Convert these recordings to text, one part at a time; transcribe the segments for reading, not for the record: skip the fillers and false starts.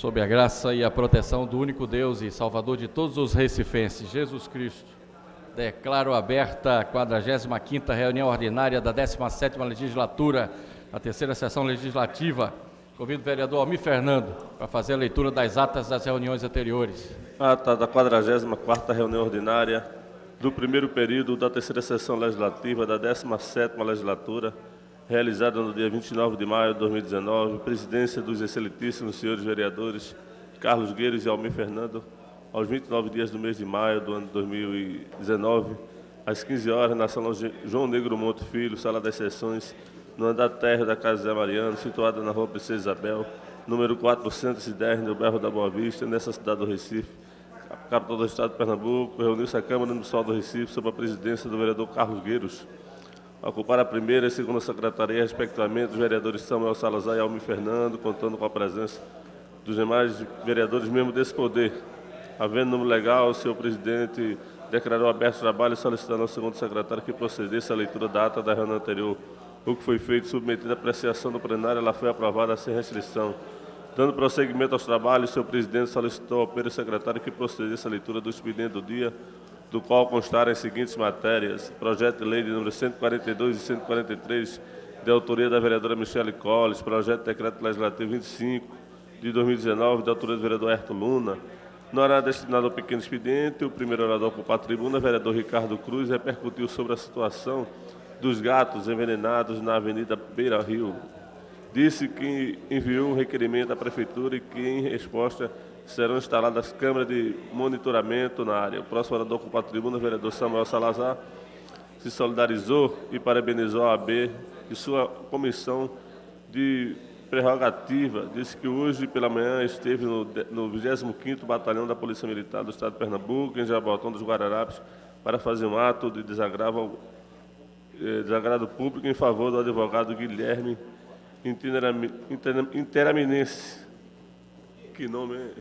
sob a graça e a proteção do único Deus e Salvador de todos os recifenses, Jesus Cristo, declaro aberta a 45ª reunião ordinária da 17ª legislatura, a terceira sessão legislativa. Convido o vereador Almir Fernando para fazer a leitura das atas das reuniões anteriores. Ata da 44ª reunião ordinária do primeiro período da terceira sessão legislativa da 17ª legislatura, realizada no dia 29 de maio de 2019, presidência dos excelentíssimos senhores vereadores Carlos Gueiros e Almir Fernando, aos 29 dias do mês de maio do ano de 2019, às 15 horas, na sala João Negro Monte Filho, sala das sessões, no andar térreo da Casa Zé Mariano, situada na rua Princesa Isabel, número 410, no bairro da Boa Vista, nessa cidade do Recife, capital do estado de Pernambuco. Reuniu-se a Câmara Municipal do Recife sob a presidência do vereador Carlos Gueiros. Ocupar a primeira e segunda secretaria, respectivamente, os vereadores Samuel Salazar e Almir Fernando, contando com a presença dos demais vereadores membros desse poder. Havendo número legal, o senhor presidente declarou aberto o trabalho e solicitando ao segundo secretário que procedesse à leitura da ata da reunião anterior. O que foi feito, submetido à apreciação do plenário, ela foi aprovada sem restrição. Dando prosseguimento aos trabalhos, o senhor presidente solicitou ao primeiro secretário que procedesse à leitura do expediente do dia, do qual constarem as seguintes matérias: projeto de lei de número 142 e 143, de autoria da vereadora Michele Colles, projeto de decreto legislativo 25 de 2019, de autoria do vereador Herto Luna. No horário destinado ao pequeno expediente, o primeiro orador ocupar a tribuna, vereador Ricardo Cruz, repercutiu sobre a situação dos gatos envenenados na Avenida Beira Rio. Disse que enviou um requerimento à Prefeitura e que, em resposta, serão instaladas câmeras de monitoramento na área. O próximo orador ocupar a tribuna, o vereador Samuel Salazar, se solidarizou e parabenizou a AB e sua comissão de prerrogativa. Disse que hoje pela manhã esteve no 25º Batalhão da Polícia Militar do Estado de Pernambuco, em Jabotão dos Guararapes, para fazer um ato de desagrado público em favor do advogado Guilherme Interaminense. Que nome é?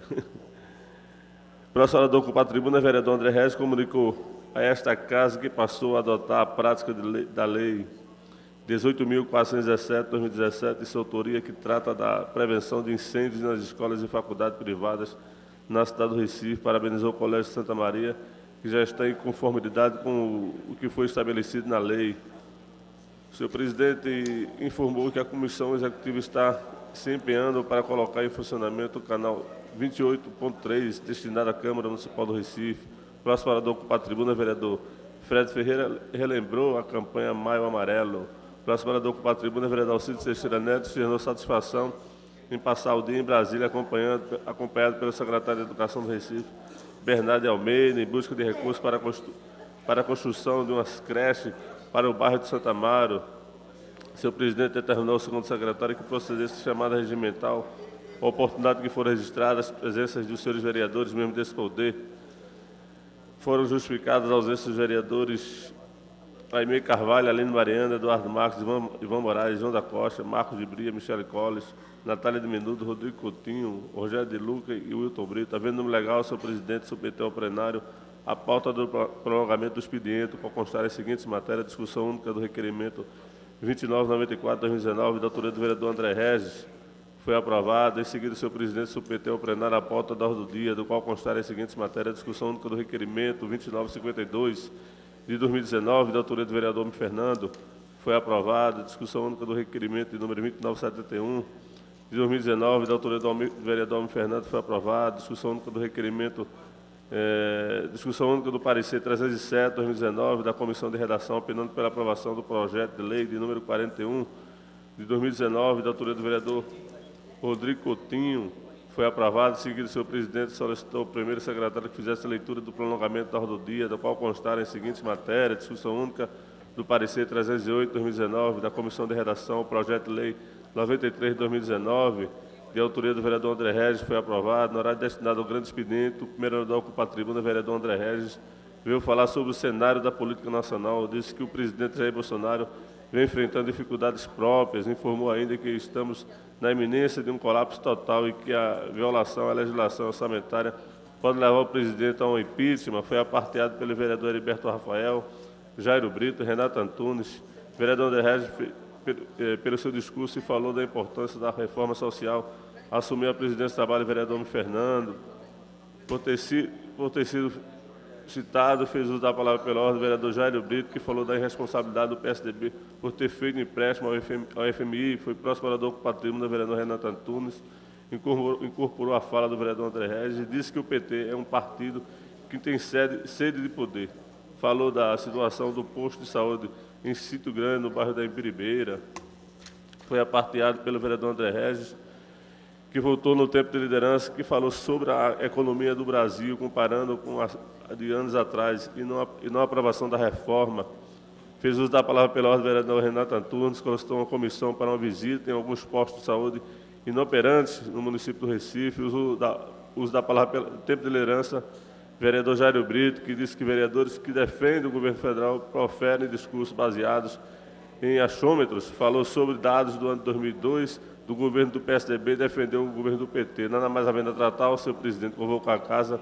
Próximo orador ocupar a tribuna, o vereador André Regis, comunicou a esta casa que passou a adotar a prática da lei 18.417/2017, de sua autoria, que trata da prevenção de incêndios nas escolas e faculdades privadas na cidade do Recife. Parabenizou o Colégio Santa Maria, que já está em conformidade com o que foi estabelecido na lei. O senhor presidente informou que a comissão executiva está se empenhando para colocar em funcionamento o canal 28.3, destinado à Câmara Municipal do Recife. Próximo orador ocupar a tribuna, vereador Fred Ferreira, relembrou a campanha Maio Amarelo. Próximo orador ocupar a tribuna, vereador Alcides Teixeira Neto, externou satisfação em passar o dia em Brasília, acompanhado pelo secretário de Educação do Recife, Bernardo Almeida, em busca de recursos para a construção de umas creches para o bairro de Santa Amaro. Seu presidente determinou ao segundo secretário que procedesse à chamada regimental, a oportunidade que foram registradas as presenças dos senhores vereadores, membros desse poder. Foram justificadas as ausências dos vereadores Aimee Carvalho, Aline Mariana, Eduardo Marques, Ivan Moraes, João da Costa, Marcos de Bria, Michele Colles, Natália de Menudo, Rodrigo Coutinho, Rogério de Luca e Wilton Brito. Havendo número legal, o seu presidente submeteu ao plenário a pauta do prolongamento do expediente, com constar as seguintes matérias: discussão única do requerimento 2994/2019, da autoria do vereador André Regis, foi aprovado. Em seguida, o seu presidente submeteu ao plenário a pauta da ordem do dia, do qual constar as seguintes matérias: discussão única do requerimento 2952 de 2019, da autoria do vereador Almir Fernando, foi aprovado. Discussão única do requerimento de número 2971 de 2019, da autoria do vereador Almir Fernando, foi aprovado. Discussão única do requerimento discussão única do parecer 307/2019 da Comissão de Redação, opinando pela aprovação do projeto de lei de número 41 de 2019, da autoria do vereador Rodrigo Coutinho, foi aprovado. Em seguida, o senhor presidente solicitou ao primeiro secretário que fizesse a leitura do prolongamento da ordem do dia, do qual constarem as seguintes matérias: discussão única do parecer 308/2019 da Comissão de Redação, o projeto de lei 93/2019, de autoria do vereador André Regis, foi aprovado. No horário destinado ao grande expediente, o primeiro orador ocupar a tribuna, o vereador André Regis, veio falar sobre o cenário da política nacional. Disse que o presidente Jair Bolsonaro vem enfrentando dificuldades próprias. Informou ainda que estamos na iminência de um colapso total e que a violação à legislação orçamentária pode levar o presidente a um impeachment. Foi aparteado pelo vereador Heriberto Rafael, Jairo Brito, Renato Antunes. O vereador André Regis, pelo seu discurso, e falou da importância da reforma social assumiu a presidência do trabalho o vereador Fernando. Por ter sido citado, fez uso da palavra pela ordem o vereador Jairo Brito, que falou da irresponsabilidade do PSDB por ter feito empréstimo ao FMI, foi próximo orador com o patrimônio do vereador Renato Antunes, incorporou a fala do vereador André Regis e disse que o PT é um partido que tem sede de poder. Falou da situação do posto de saúde em Sítio Grande, no bairro da Embiribeira. Foi aparteado pelo vereador André Regis, que voltou no tempo de liderança, que falou sobre a economia do Brasil, comparando com a de anos atrás, e não a aprovação da reforma. Fez uso da palavra pela ordem do vereador Renato Antunes, constou uma comissão para uma visita em alguns postos de saúde inoperantes no município do Recife. Uso da palavra pelo tempo de liderança, vereador Jairo Brito, que disse que vereadores que defendem o governo federal proferem discursos baseados em achômetros. Falou sobre dados do ano 2002, do governo do PSDB, e defendeu o governo do PT. Nada mais havendo a tratar, o seu presidente convocou a casa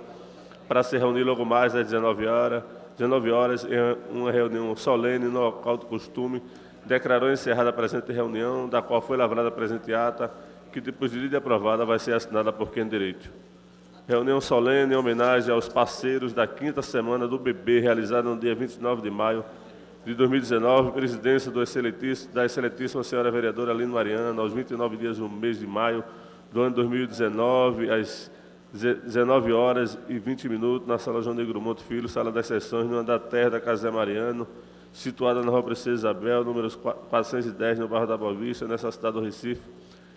para se reunir logo mais às 19 horas, em uma reunião solene no local do costume. Declarou encerrada a presente reunião, da qual foi lavrada a presente ata, que depois de lida aprovada vai ser assinada por quem direito. Reunião solene em homenagem aos parceiros da 5ª semana do bebê, realizada no dia 29 de maio de 2019, presidência da excelentíssima senhora vereadora Aline Mariana, aos 29 dias do mês de maio do ano 2019, às 19 horas e 20 minutos, na sala João Negro Monte Filho, sala das sessões, no andar terra da Casa Zé Mariano, situada na rua Princesa Isabel, número 410, no bairro da Boa Vista, nessa cidade do Recife,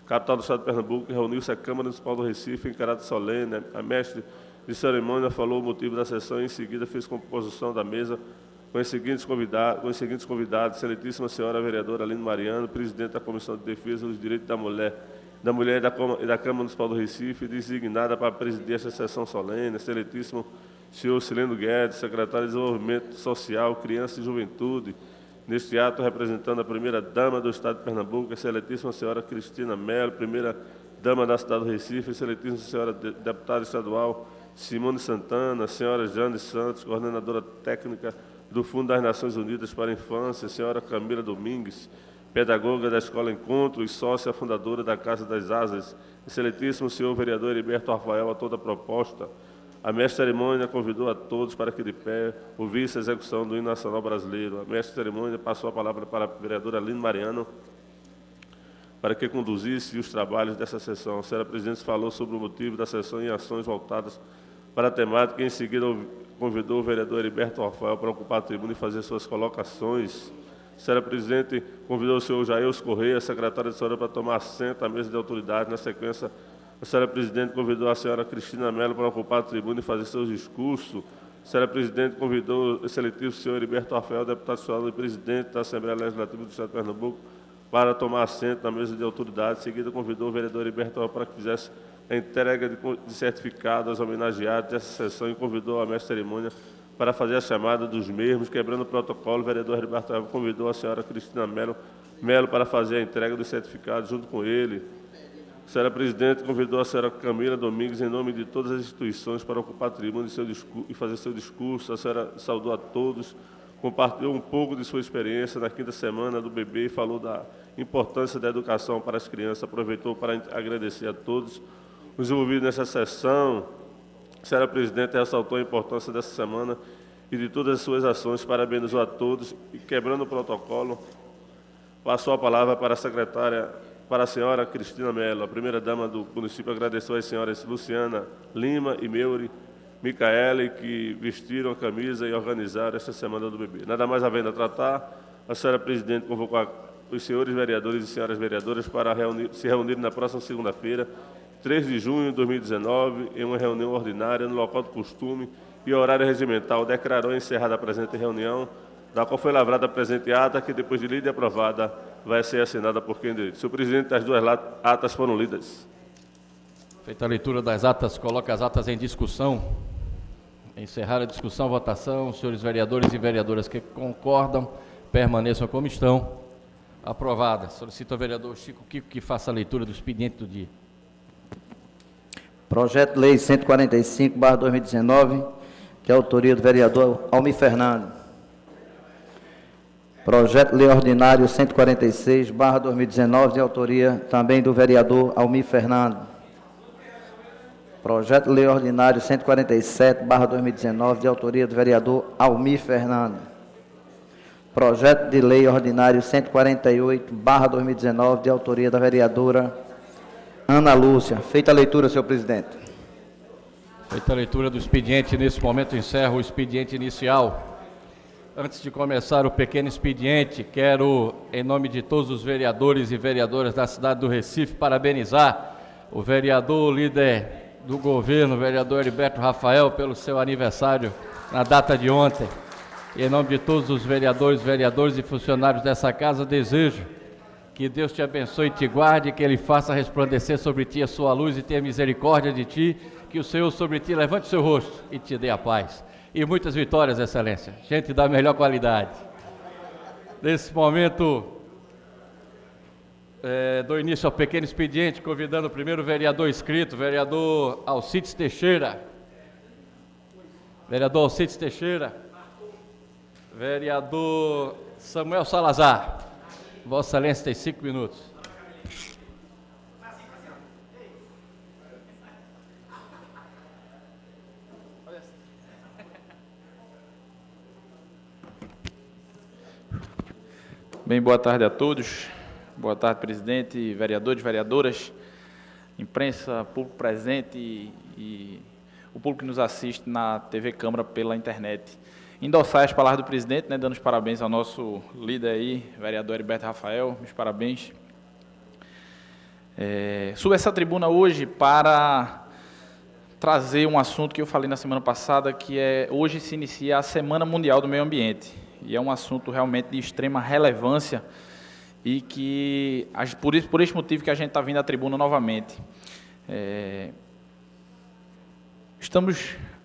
capital do estado de Pernambuco. Reuniu-se a Câmara Municipal do Recife em caráter solene. A mestre de cerimônia falou o motivo da sessão e, em seguida, fez composição da mesa com os seguintes convidados: excelentíssima senhora vereadora Aline Mariano, presidente da Comissão de Defesa dos Direitos da Mulher e da Câmara Municipal do Recife, designada para presidir esta sessão solene; excelentíssimo senhor Sileno Guedes, secretário de Desenvolvimento Social, Criança e Juventude, neste ato representando a primeira-dama do Estado de Pernambuco, excelentíssima senhora Cristina Mello, primeira-dama da cidade do Recife, excelentíssima senhora deputada estadual Simone Santana, senhora Jane Santos, coordenadora técnica do Fundo das Nações Unidas para a Infância, senhora Camila Domingues, pedagoga da Escola Encontro e sócia fundadora da Casa das Asas, excelentíssimo senhor vereador Heriberto Rafael, a toda proposta. A mestre de cerimônia convidou a todos para que de pé ouvisse a execução do hino nacional brasileiro. A mestre de cerimônia passou a palavra para a vereadora Aline Mariano para que conduzisse os trabalhos dessa sessão. A senhora presidente falou sobre o motivo da sessão e ações voltadas para a temática, e em seguida convidou o vereador Heriberto Rafael para ocupar a tribuna e fazer suas colocações. A senhora presidente convidou o senhor Jair Correia, secretário de Saúde, para tomar assento à mesa de autoridade. Na sequência, a senhora presidente convidou a senhora Cristina Mello para ocupar a tribuna e fazer seus discursos. A senhora presidente convidou o excelentíssimo senhor Heriberto Rafael, deputado estadual e presidente da Assembleia Legislativa do Estado de Pernambuco, para tomar assento na mesa de autoridade. Em seguida, convidou o vereador Heriberto Rafael para que fizesse a entrega de certificado aos homenageados dessa sessão e convidou a mestre de cerimônia para fazer a chamada dos mesmos. Quebrando o protocolo, o vereador Heriberto Rafael convidou a senhora Cristina Mello para fazer a entrega dos certificados junto com ele. A senhora presidente convidou a senhora Camila Domingues, em nome de todas as instituições, para ocupar a tribuna e fazer seu discurso. A senhora saudou a todos, compartilhou um pouco de sua experiência na 5ª semana do bebê e falou da importância da educação para as crianças. Aproveitou para agradecer a todos os envolvidos nessa sessão. A senhora presidente ressaltou a importância dessa semana e de todas as suas ações, parabenizou a todos e, quebrando o protocolo, passou a palavra para a senhora Cristina Mello. A primeira-dama do município agradeceu às senhoras Luciana Lima e Meuri Micaele, que vestiram a camisa e organizaram esta semana do bebê. Nada mais havendo a tratar, a senhora presidente convocou os senhores vereadores e senhoras vereadoras para se reunirem na próxima segunda-feira, 3 de junho de 2019, em uma reunião ordinária no local do costume e horário regimental. Declarou encerrada a presente reunião, da qual foi lavrada a presente ata, que depois de lida e aprovada vai ser assinada por quem direito. Senhor presidente, as duas atas foram lidas. Feita a leitura das atas, coloca as atas em discussão. Encerrar a discussão, votação. Os senhores vereadores e vereadoras que concordam, permaneçam como estão. Aprovada. Solicito ao vereador Chico Kiko que faça a leitura do expediente do dia. Projeto de Lei 145/2019, de autoria do vereador Almir Fernando. Projeto de Lei Ordinário 146/2019, de autoria também do vereador Almir Fernando. Projeto de Lei Ordinário 147/2019, de autoria do vereador Almir Fernando. Projeto de Lei Ordinário 148/2019, de autoria da vereadora Ana Lúcia. Feita a leitura, senhor presidente. Feita a leitura do expediente, nesse momento encerro o expediente inicial. Antes de começar o pequeno expediente, quero, em nome de todos os vereadores e vereadoras da cidade do Recife, parabenizar o vereador líder do governo, o vereador Heriberto Rafael, pelo seu aniversário na data de ontem. E em nome de todos os vereadores e funcionários dessa casa, desejo que Deus te abençoe e te guarde, que Ele faça resplandecer sobre ti a sua luz e tenha misericórdia de ti, que o Senhor sobre ti levante o seu rosto e te dê a paz. E muitas vitórias, excelência. Gente da melhor qualidade. Nesse momento, dou início ao pequeno expediente, convidando o primeiro vereador inscrito, vereador Alcides Teixeira. Vereador Alcides Teixeira. Vereador Samuel Salazar. Vossa Excelência tem 5 minutos. Bem, boa tarde a todos. Boa tarde, presidente, vereadores, vereadoras, imprensa, público presente e o público que nos assiste na TV Câmara pela internet. Endossar as palavras do presidente, dando os parabéns ao nosso líder aí, vereador Heriberto Rafael, meus parabéns. Subo essa tribuna hoje para trazer um assunto que eu falei na semana passada, que hoje se inicia a Semana Mundial do Meio Ambiente. E é um assunto realmente de extrema relevância e que, por esse motivo que a gente está vindo à tribuna novamente.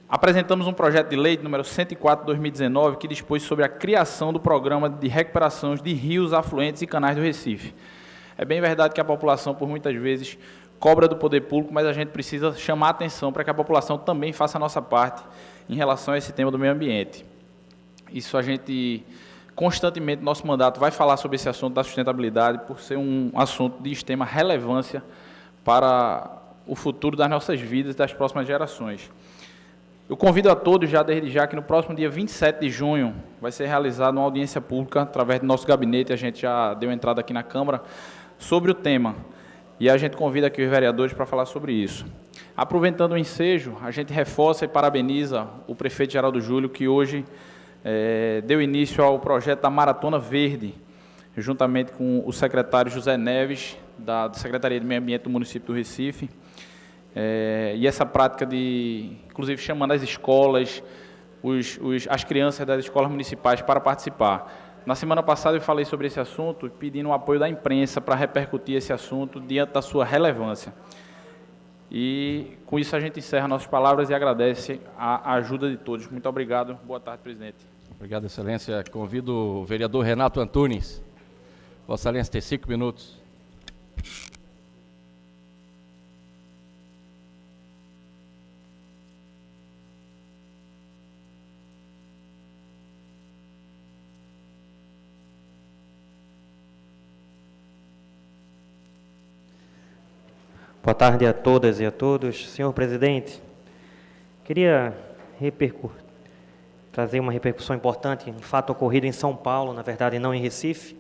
Apresentamos um projeto de lei número 104/2019, que dispôs sobre a criação do programa de recuperação de rios, afluentes e canais do Recife. É bem verdade que a população, por muitas vezes, cobra do poder público, mas a gente precisa chamar a atenção para que a população também faça a nossa parte em relação a esse tema do meio ambiente. Isso a gente, constantemente, nosso mandato vai falar sobre esse assunto da sustentabilidade, por ser um assunto de extrema relevância para o futuro das nossas vidas e das próximas gerações. Eu convido a todos, desde já, que no próximo dia 27 de junho vai ser realizada uma audiência pública, através do nosso gabinete, a gente já deu entrada aqui na Câmara, sobre o tema. E a gente convida aqui os vereadores para falar sobre isso. Aproveitando o ensejo, a gente reforça e parabeniza o prefeito Geraldo Júlio, que hoje deu início ao projeto da Maratona Verde, juntamente com o secretário José Neves, da Secretaria de Meio Ambiente do município do Recife. E essa prática inclusive chamando as escolas, as crianças das escolas municipais para participar. Na semana passada eu falei sobre esse assunto, pedindo o apoio da imprensa para repercutir esse assunto diante da sua relevância. E com isso a gente encerra nossas palavras e agradece a ajuda de todos. Muito obrigado. Boa tarde, presidente. Obrigado, excelência. Convido o vereador Renato Antunes. Vossa Excelência tem 5 minutos. Boa tarde a todas e a todos. Senhor presidente, queria trazer uma repercussão importante, um fato ocorrido em São Paulo, na verdade não em Recife,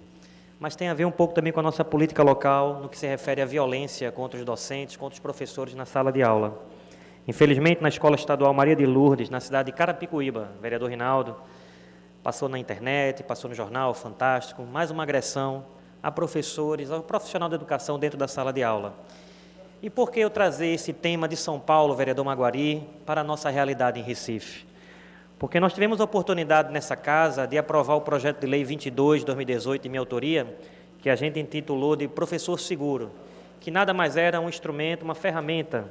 mas tem a ver um pouco também com a nossa política local, no que se refere à violência contra os docentes, contra os professores na sala de aula. Infelizmente, na Escola Estadual Maria de Lourdes, na cidade de Carapicuíba, o vereador Rinaldo, passou na internet, passou no jornal, fantástico, mais uma agressão a professores, ao profissional da educação dentro da sala de aula. E por que eu trazer esse tema de São Paulo, vereador Maguari, para a nossa realidade em Recife? Porque nós tivemos a oportunidade nessa casa de aprovar o projeto de lei 22, 2018, de minha autoria, que a gente intitulou de Professor Seguro, que nada mais era um instrumento, uma ferramenta,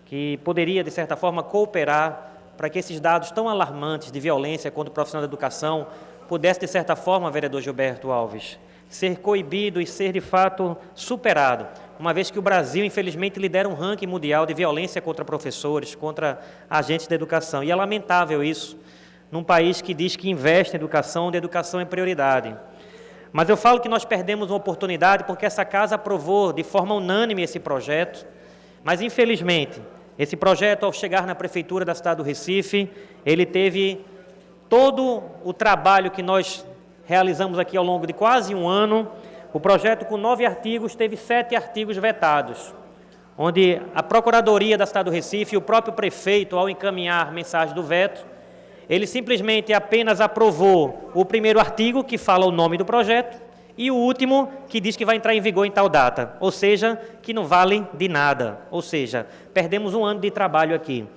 que poderia, de certa forma, cooperar para que esses dados tão alarmantes de violência contra o profissional da educação pudesse, de certa forma, vereador Gilberto Alves, ser coibido e ser, de fato, superado, uma vez que o Brasil, infelizmente, lidera um ranking mundial de violência contra professores, contra agentes da educação. E é lamentável isso, num país que diz que investe em educação, onde a educação é prioridade. Mas eu falo que nós perdemos uma oportunidade porque essa casa aprovou de forma unânime esse projeto, mas, infelizmente, Esse projeto, ao chegar na Prefeitura da cidade do Recife, ele teve todo o trabalho que nós realizamos aqui ao longo de quase um ano. O projeto, com 9 artigos, teve 7 artigos vetados, onde a Procuradoria da cidade do Recife e o próprio prefeito, ao encaminhar mensagem do veto, ele simplesmente apenas aprovou o primeiro artigo, que fala o nome do projeto, e o último, que diz que vai entrar em vigor em tal data, ou seja, que não vale de nada, ou seja, perdemos um ano de trabalho aqui.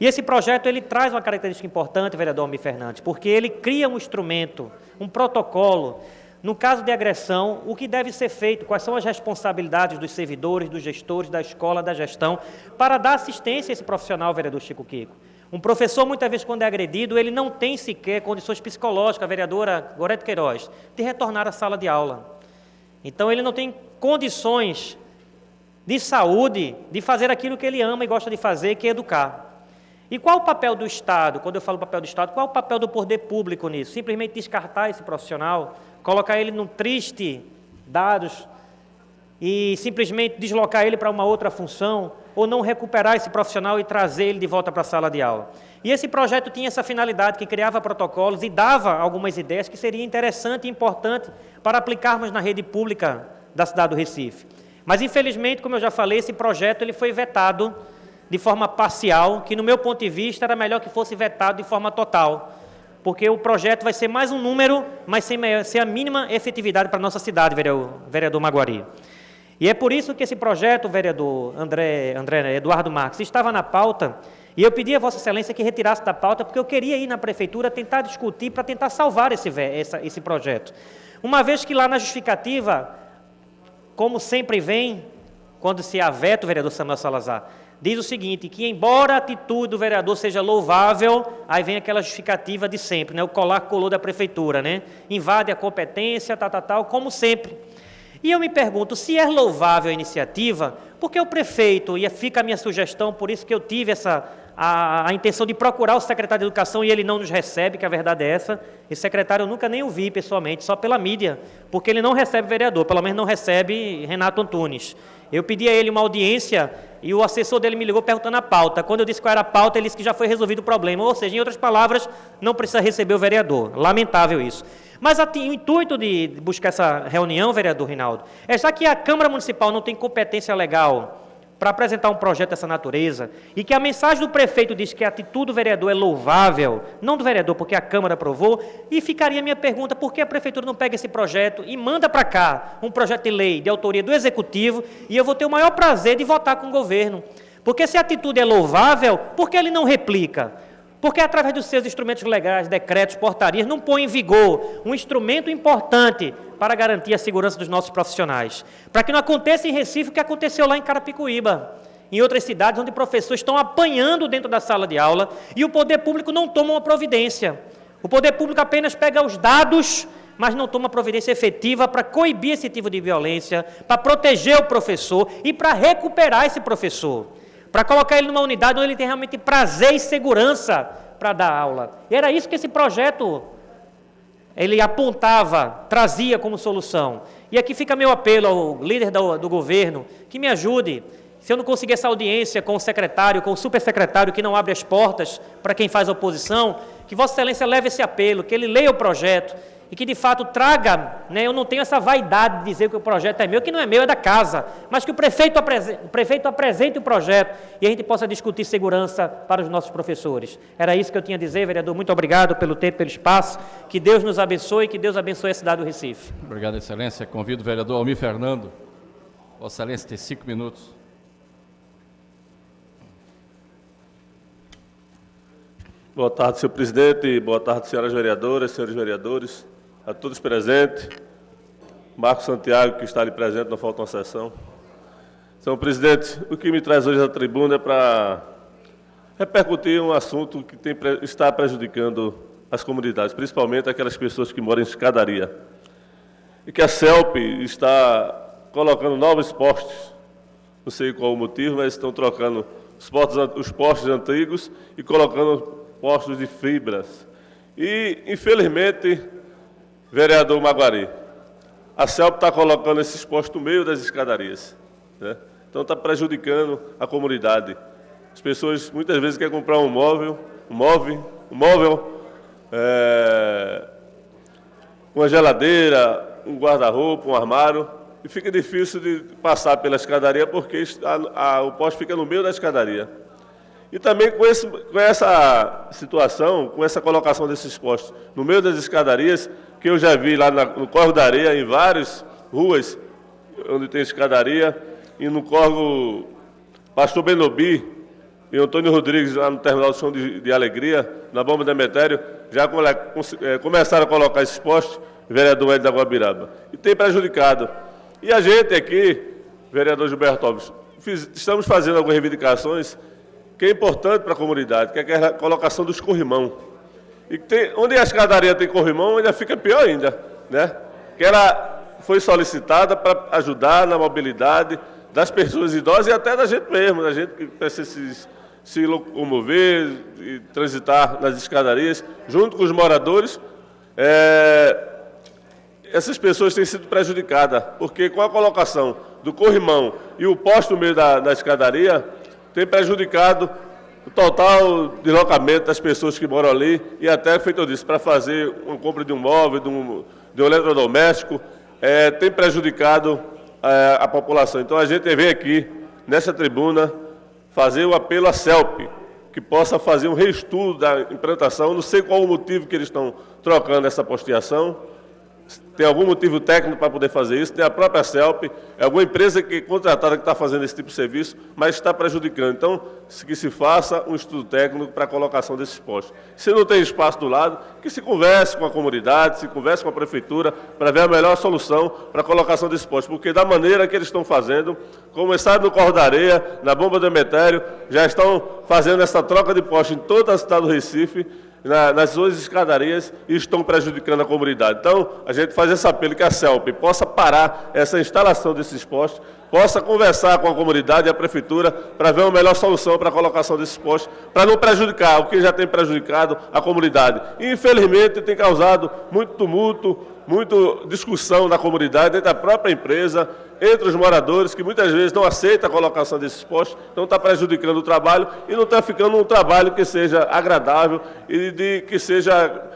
E esse projeto, ele traz uma característica importante, vereador Almir Fernandes, porque ele cria um instrumento, um protocolo, no caso de agressão, o que deve ser feito, quais são as responsabilidades dos servidores, dos gestores, da escola, da gestão, para dar assistência a esse profissional, vereador Chico Kiko. Um professor, muitas vezes, quando é agredido, ele não tem sequer condições psicológicas, a vereadora Gorete Queiroz, de retornar à sala de aula. Então, ele não tem condições de saúde de fazer aquilo que ele ama e gosta de fazer, que é educar. E qual o papel do Estado? Quando eu falo papel do Estado, qual o papel do poder público nisso? Simplesmente descartar esse profissional, colocar ele num triste dados e simplesmente deslocar ele para uma outra função, ou não recuperar esse profissional e trazer ele de volta para a sala de aula. E esse projeto tinha essa finalidade, que criava protocolos e dava algumas ideias que seria interessante e importante para aplicarmos na rede pública da cidade do Recife. Mas, infelizmente, como eu já falei, esse projeto ele foi vetado de forma parcial, que, no meu ponto de vista, era melhor que fosse vetado de forma total, porque o projeto vai ser mais um número, mas sem a mínima efetividade para a nossa cidade, vereador Maguari. E é por isso que esse projeto, vereador André Eduardo Marques, estava na pauta, e eu pedi a Vossa Excelência que retirasse da pauta, porque eu queria ir na Prefeitura tentar discutir, para tentar salvar esse projeto. Uma vez que lá na justificativa, como sempre vem, quando se há veto, vereador Samuel Salazar, diz o seguinte, que embora a atitude do vereador seja louvável, aí vem aquela justificativa de sempre, né? O colar-colou da Prefeitura, né? Invade a competência, tal, como sempre. E eu me pergunto, se é louvável a iniciativa, por que o prefeito, e fica a minha sugestão, por isso que eu tive a intenção de procurar o secretário de Educação e ele não nos recebe, que a verdade é essa. Esse secretário eu nunca nem o vi pessoalmente, só pela mídia, porque ele não recebe vereador, pelo menos não recebe Renato Antunes. Eu pedi a ele uma audiência e o assessor dele me ligou perguntando a pauta. Quando eu disse qual era a pauta, ele disse que já foi resolvido o problema. Ou seja, em outras palavras, não precisa receber o vereador. Lamentável isso. Mas o intuito de buscar essa reunião, vereador Rinaldo, é já que a Câmara Municipal não tem competência legal para apresentar um projeto dessa natureza, e que a mensagem do prefeito diz que a atitude do vereador é louvável, não do vereador, porque a Câmara aprovou, e ficaria a minha pergunta, por que a Prefeitura não pega esse projeto e manda para cá um projeto de lei de autoria do Executivo, e eu vou ter o maior prazer de votar com o governo. Porque se a atitude é louvável, por que ele não replica? Porque através dos seus instrumentos legais, decretos, portarias, não põe em vigor um instrumento importante para garantir a segurança dos nossos profissionais. Para que não aconteça em Recife o que aconteceu lá em Carapicuíba, em outras cidades onde professores estão apanhando dentro da sala de aula e o poder público não toma uma providência. O poder público apenas pega os dados, mas não toma providência efetiva para coibir esse tipo de violência, para proteger o professor e para recuperar esse professor, para colocar ele numa unidade onde ele tem realmente prazer e segurança para dar aula. E era isso que esse projeto ele apontava, trazia como solução. E aqui fica meu apelo ao líder do governo, que me ajude. Se eu não conseguir essa audiência com o secretário, com o supersecretário, que não abre as portas para quem faz oposição, que Vossa Excelência leve esse apelo, que ele leia o projeto e que, de fato, traga, né, eu não tenho essa vaidade de dizer que o projeto é meu, que não é meu, é da casa, mas que o prefeito apresente o projeto e a gente possa discutir segurança para os nossos professores. Era isso que eu tinha a dizer, vereador. Muito obrigado pelo tempo, pelo espaço. Que Deus nos abençoe e que Deus abençoe a cidade do Recife. Obrigado, Excelência. Convido o vereador Almir Fernando. Vossa Excelência tem 5 minutos. Boa tarde, senhor presidente. Boa tarde, senhoras vereadoras, senhores vereadores, a todos presentes. Marcos Santiago, que está ali presente, não falta uma sessão. Senhor presidente, o que me traz hoje à tribuna é para repercutir um assunto que está prejudicando as comunidades, principalmente aquelas pessoas que moram em escadaria. E que a CELP está colocando novos postes, não sei qual o motivo, mas estão trocando os postes antigos e colocando postos de fibras. E, infelizmente, vereador Maguari, a CELP está colocando esses postos no meio das escadarias, né? Então está prejudicando a comunidade. As pessoas muitas vezes querem comprar um móvel, uma geladeira, um guarda-roupa, um armário, e fica difícil de passar pela escadaria porque o poste fica no meio da escadaria. E também com essa situação, com essa colocação desses postes no meio das escadarias, que eu já vi lá no Córrego da Areia, em várias ruas onde tem escadaria, e no Córrego Pastor Benobi e Antônio Rodrigues, lá no Terminal do Chão de Alegria, na Bomba Demetério, já começaram a colocar esses postes, vereador Hélio da Guabiraba. E tem prejudicado. E a gente aqui, vereador Gilberto Alves, estamos fazendo algumas reivindicações que é importante para a comunidade, que é a colocação dos corrimão. E onde a escadaria tem corrimão, ainda fica pior ainda, né? Que ela foi solicitada para ajudar na mobilidade das pessoas idosas e até da gente mesmo, da gente que precisa se locomover e transitar nas escadarias, junto com os moradores. Essas pessoas têm sido prejudicadas, porque com a colocação do corrimão e o poste no meio da escadaria, tem prejudicado o total deslocamento das pessoas que moram ali e até, feito eu disse, para fazer uma compra de um móvel, de um eletrodoméstico, tem prejudicado a população. Então a gente vem aqui, nessa tribuna, fazer o apelo à CELP, que possa fazer um reestudo da implantação. Não sei qual o motivo que eles estão trocando essa posteação. Tem algum motivo técnico para poder fazer isso, tem a própria CELP, é alguma empresa contratada que está fazendo esse tipo de serviço, mas está prejudicando. Então, que se faça um estudo técnico para a colocação desses postos. Se não tem espaço do lado, que se converse com a comunidade, se converse com a prefeitura, para ver a melhor solução para a colocação desses postos. Porque da maneira que eles estão fazendo, começaram no Córrego da Areia, na Bomba do Demetério, já estão fazendo essa troca de postos em toda a cidade do Recife, nas suas escadarias, e estão prejudicando a comunidade. Então, a gente faz esse apelo que a CELP possa parar essa instalação desses postos, possa conversar com a comunidade e a prefeitura para ver uma melhor solução para a colocação desses postos, para não prejudicar o que já tem prejudicado a comunidade. E, infelizmente, tem causado muito tumulto, muita discussão na comunidade, entre a própria empresa, entre os moradores, que muitas vezes não aceitam a colocação desses postos, então está prejudicando o trabalho e não está ficando um trabalho que seja agradável e que seja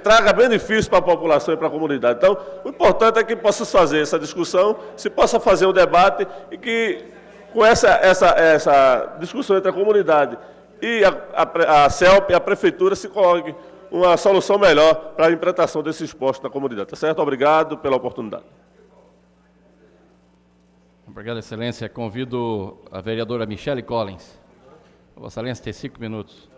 traga benefícios para a população e para a comunidade. Então, o importante é que possa fazer essa discussão, se possa fazer um debate e que, com essa discussão entre a comunidade e a CELP e a prefeitura, se coloque uma solução melhor para a implantação desses postos na comunidade. Tá certo? Obrigado pela oportunidade. Obrigado, Excelência. Convido a vereadora Michele Collins. Vossa Excelência tem 5 minutos.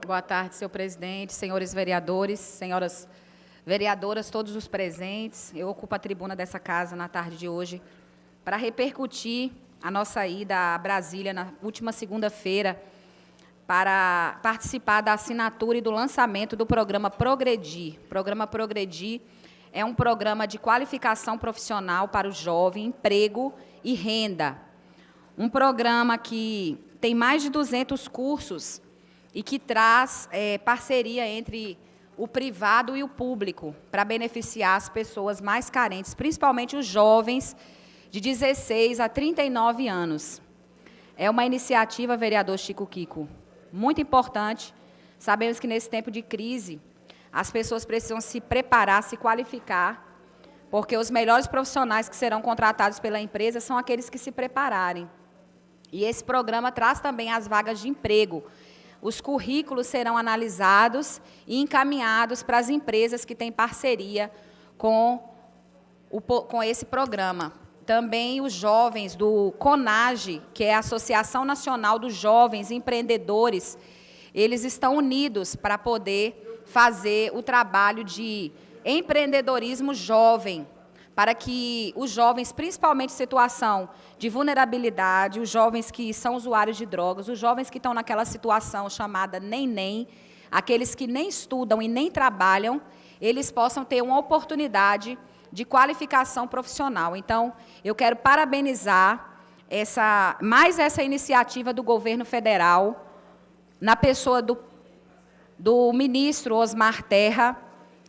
Boa tarde, senhor presidente, senhores vereadores, senhoras vereadoras, todos os presentes. Eu ocupo a tribuna dessa casa na tarde de hoje para repercutir a nossa ida a Brasília na última segunda-feira para participar da assinatura e do lançamento do programa Progredir. O programa Progredir é um programa de qualificação profissional para o jovem, emprego e renda. Um programa que tem mais de 200 cursos e que traz parceria entre o privado e o público para beneficiar as pessoas mais carentes, principalmente os jovens de 16 a 39 anos. É uma iniciativa, vereador Chico Kiko, muito importante. Sabemos que nesse tempo de crise, as pessoas precisam se preparar, se qualificar, porque os melhores profissionais que serão contratados pela empresa são aqueles que se prepararem. E esse programa traz também as vagas de emprego. Os currículos serão analisados e encaminhados para as empresas que têm parceria com esse programa. Também os jovens do CONAGE, que é a Associação Nacional dos Jovens Empreendedores, eles estão unidos para poder fazer o trabalho de empreendedorismo jovem, para que os jovens, principalmente em situação de vulnerabilidade, os jovens que são usuários de drogas, os jovens que estão naquela situação chamada nem, aqueles que nem estudam e nem trabalham, eles possam ter uma oportunidade de qualificação profissional. Então, eu quero parabenizar essa iniciativa do governo federal, na pessoa do ministro Osmar Terra,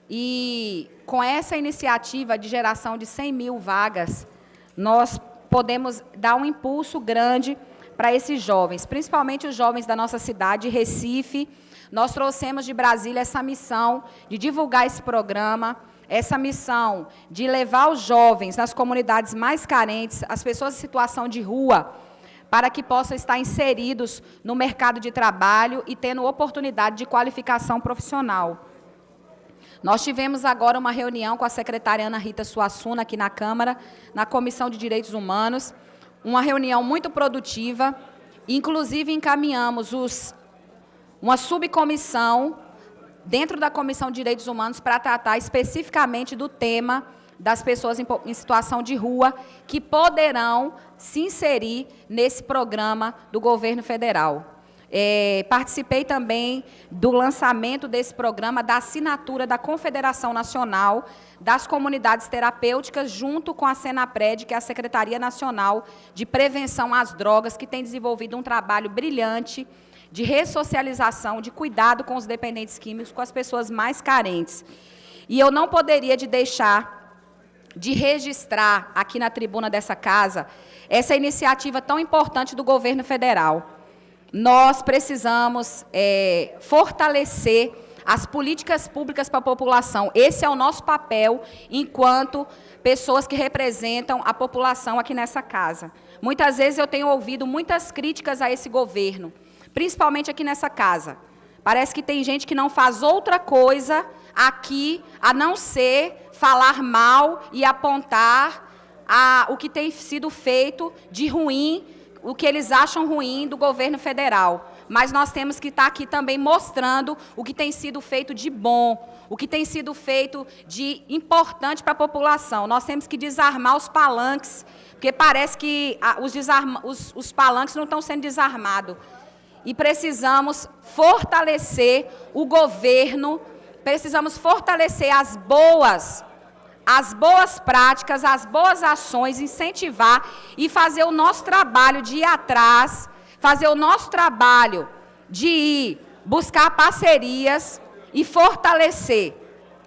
e com essa iniciativa de geração de 100 mil vagas, nós podemos dar um impulso grande para esses jovens, principalmente os jovens da nossa cidade, Recife. Nós trouxemos de Brasília essa missão de divulgar esse programa, essa missão de levar os jovens nas comunidades mais carentes, as pessoas em situação de rua, para que possam estar inseridos no mercado de trabalho e tendo oportunidade de qualificação profissional. Nós tivemos agora uma reunião com a secretária Ana Rita Suassuna, aqui na Câmara, na Comissão de Direitos Humanos, uma reunião muito produtiva, inclusive encaminhamos uma subcomissão dentro da Comissão de Direitos Humanos para tratar especificamente do tema das pessoas em situação de rua que poderão se inserir nesse programa do governo federal. Participei também do lançamento desse programa, da assinatura da Confederação Nacional das Comunidades Terapêuticas, junto com a Senapred, que é a Secretaria Nacional de Prevenção às Drogas, que tem desenvolvido um trabalho brilhante de ressocialização, de cuidado com os dependentes químicos, com as pessoas mais carentes. E eu não poderia deixar de registrar aqui na tribuna dessa casa essa iniciativa tão importante do governo federal. Nós precisamos fortalecer as políticas públicas para a população. Esse é o nosso papel enquanto pessoas que representam a população aqui nessa casa. Muitas vezes eu tenho ouvido muitas críticas a esse governo, principalmente aqui nessa casa. Parece que tem gente que não faz outra coisa aqui a não ser falar mal e apontar o que tem sido feito de ruim, o que eles acham ruim do governo federal. Mas nós temos que estar aqui também mostrando o que tem sido feito de bom, o que tem sido feito de importante para a população. Nós temos que desarmar os palanques, porque parece que os palanques não estão sendo desarmados. E precisamos fortalecer o governo, precisamos fortalecer as boas práticas, as boas ações, incentivar e fazer o nosso trabalho de ir atrás, fazer o nosso trabalho de ir buscar parcerias e fortalecer.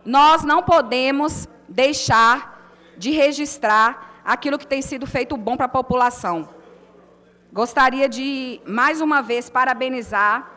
Nós não podemos deixar de registrar aquilo que tem sido feito bom para a população. Gostaria de, mais uma vez, parabenizar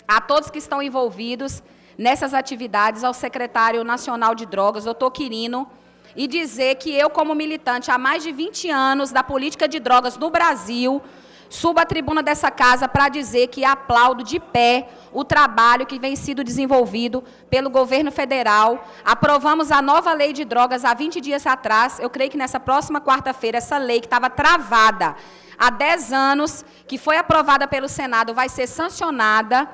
a todos que estão envolvidos nessas atividades, ao secretário nacional de drogas, doutor Quirino, e dizer que eu, como militante há mais de 20 anos da política de drogas no Brasil, subo à tribuna dessa casa para dizer que aplaudo de pé o trabalho que vem sido desenvolvido pelo governo federal. Aprovamos a nova lei de drogas há 20 dias atrás. Eu creio que nessa próxima quarta-feira, essa lei que estava travada há 10 anos, que foi aprovada pelo Senado, vai ser sancionada,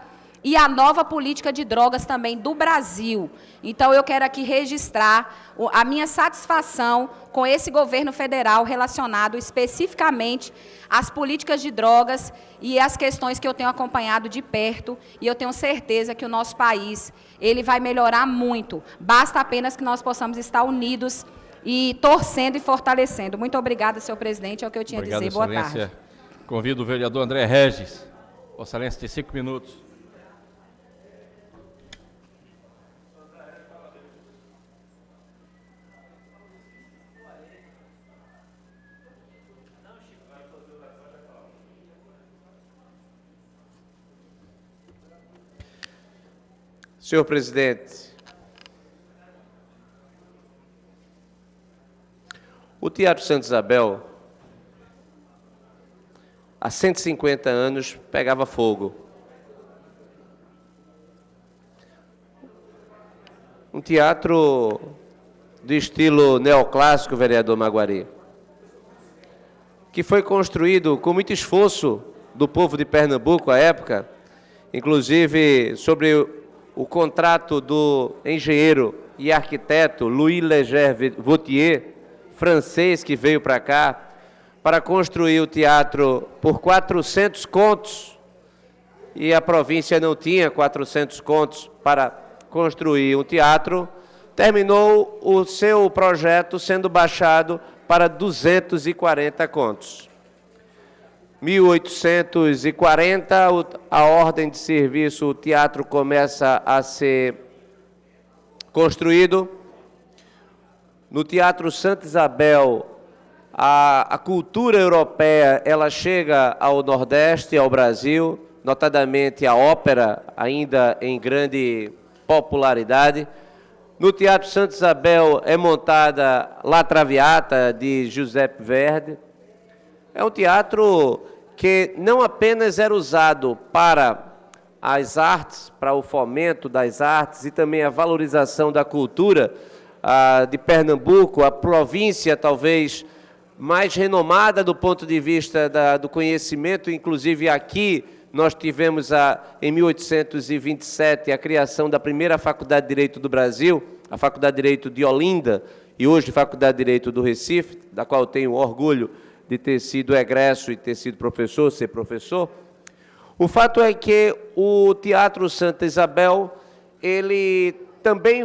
e a nova política de drogas também do Brasil. Então, eu quero aqui registrar a minha satisfação com esse governo federal relacionado especificamente às políticas de drogas e às questões que eu tenho acompanhado de perto, e eu tenho certeza que o nosso país ele vai melhorar muito. Basta apenas que nós possamos estar unidos e torcendo e fortalecendo. Muito obrigada, senhor presidente, é o que eu tinha a dizer. Boa tarde. Convido o vereador André Regis. Vossa Excelência tem 5 minutos. Senhor presidente, o Teatro Santa Isabel, há 150 anos, pegava fogo. Um teatro de estilo neoclássico, vereador Maguari, que foi construído com muito esforço do povo de Pernambuco à época, inclusive sobre o contrato do engenheiro e arquiteto Louis Léger Vautier, francês, que veio para cá para construir o teatro por 400 contos, e a província não tinha 400 contos para construir um teatro. terminou o seu projeto sendo baixado para 240 contos. 1840, a ordem de serviço, o teatro começa a ser construído. No Teatro Santa Isabel, a cultura europeia ela chega ao Nordeste, ao Brasil, notadamente a ópera, ainda em grande popularidade. No Teatro Santa Isabel é montada La Traviata, de Giuseppe Verdi. É um teatro que não apenas era usado para as artes, para o fomento das artes e também a valorização da cultura de Pernambuco, a província talvez mais renomada do ponto de vista do conhecimento, inclusive aqui nós tivemos em 1827 a criação da primeira Faculdade de Direito do Brasil, a Faculdade de Direito de Olinda, e hoje Faculdade de Direito do Recife, da qual eu tenho orgulho de ter sido egresso e ter sido professor, ser professor. O fato é que o Teatro Santa Isabel, ele também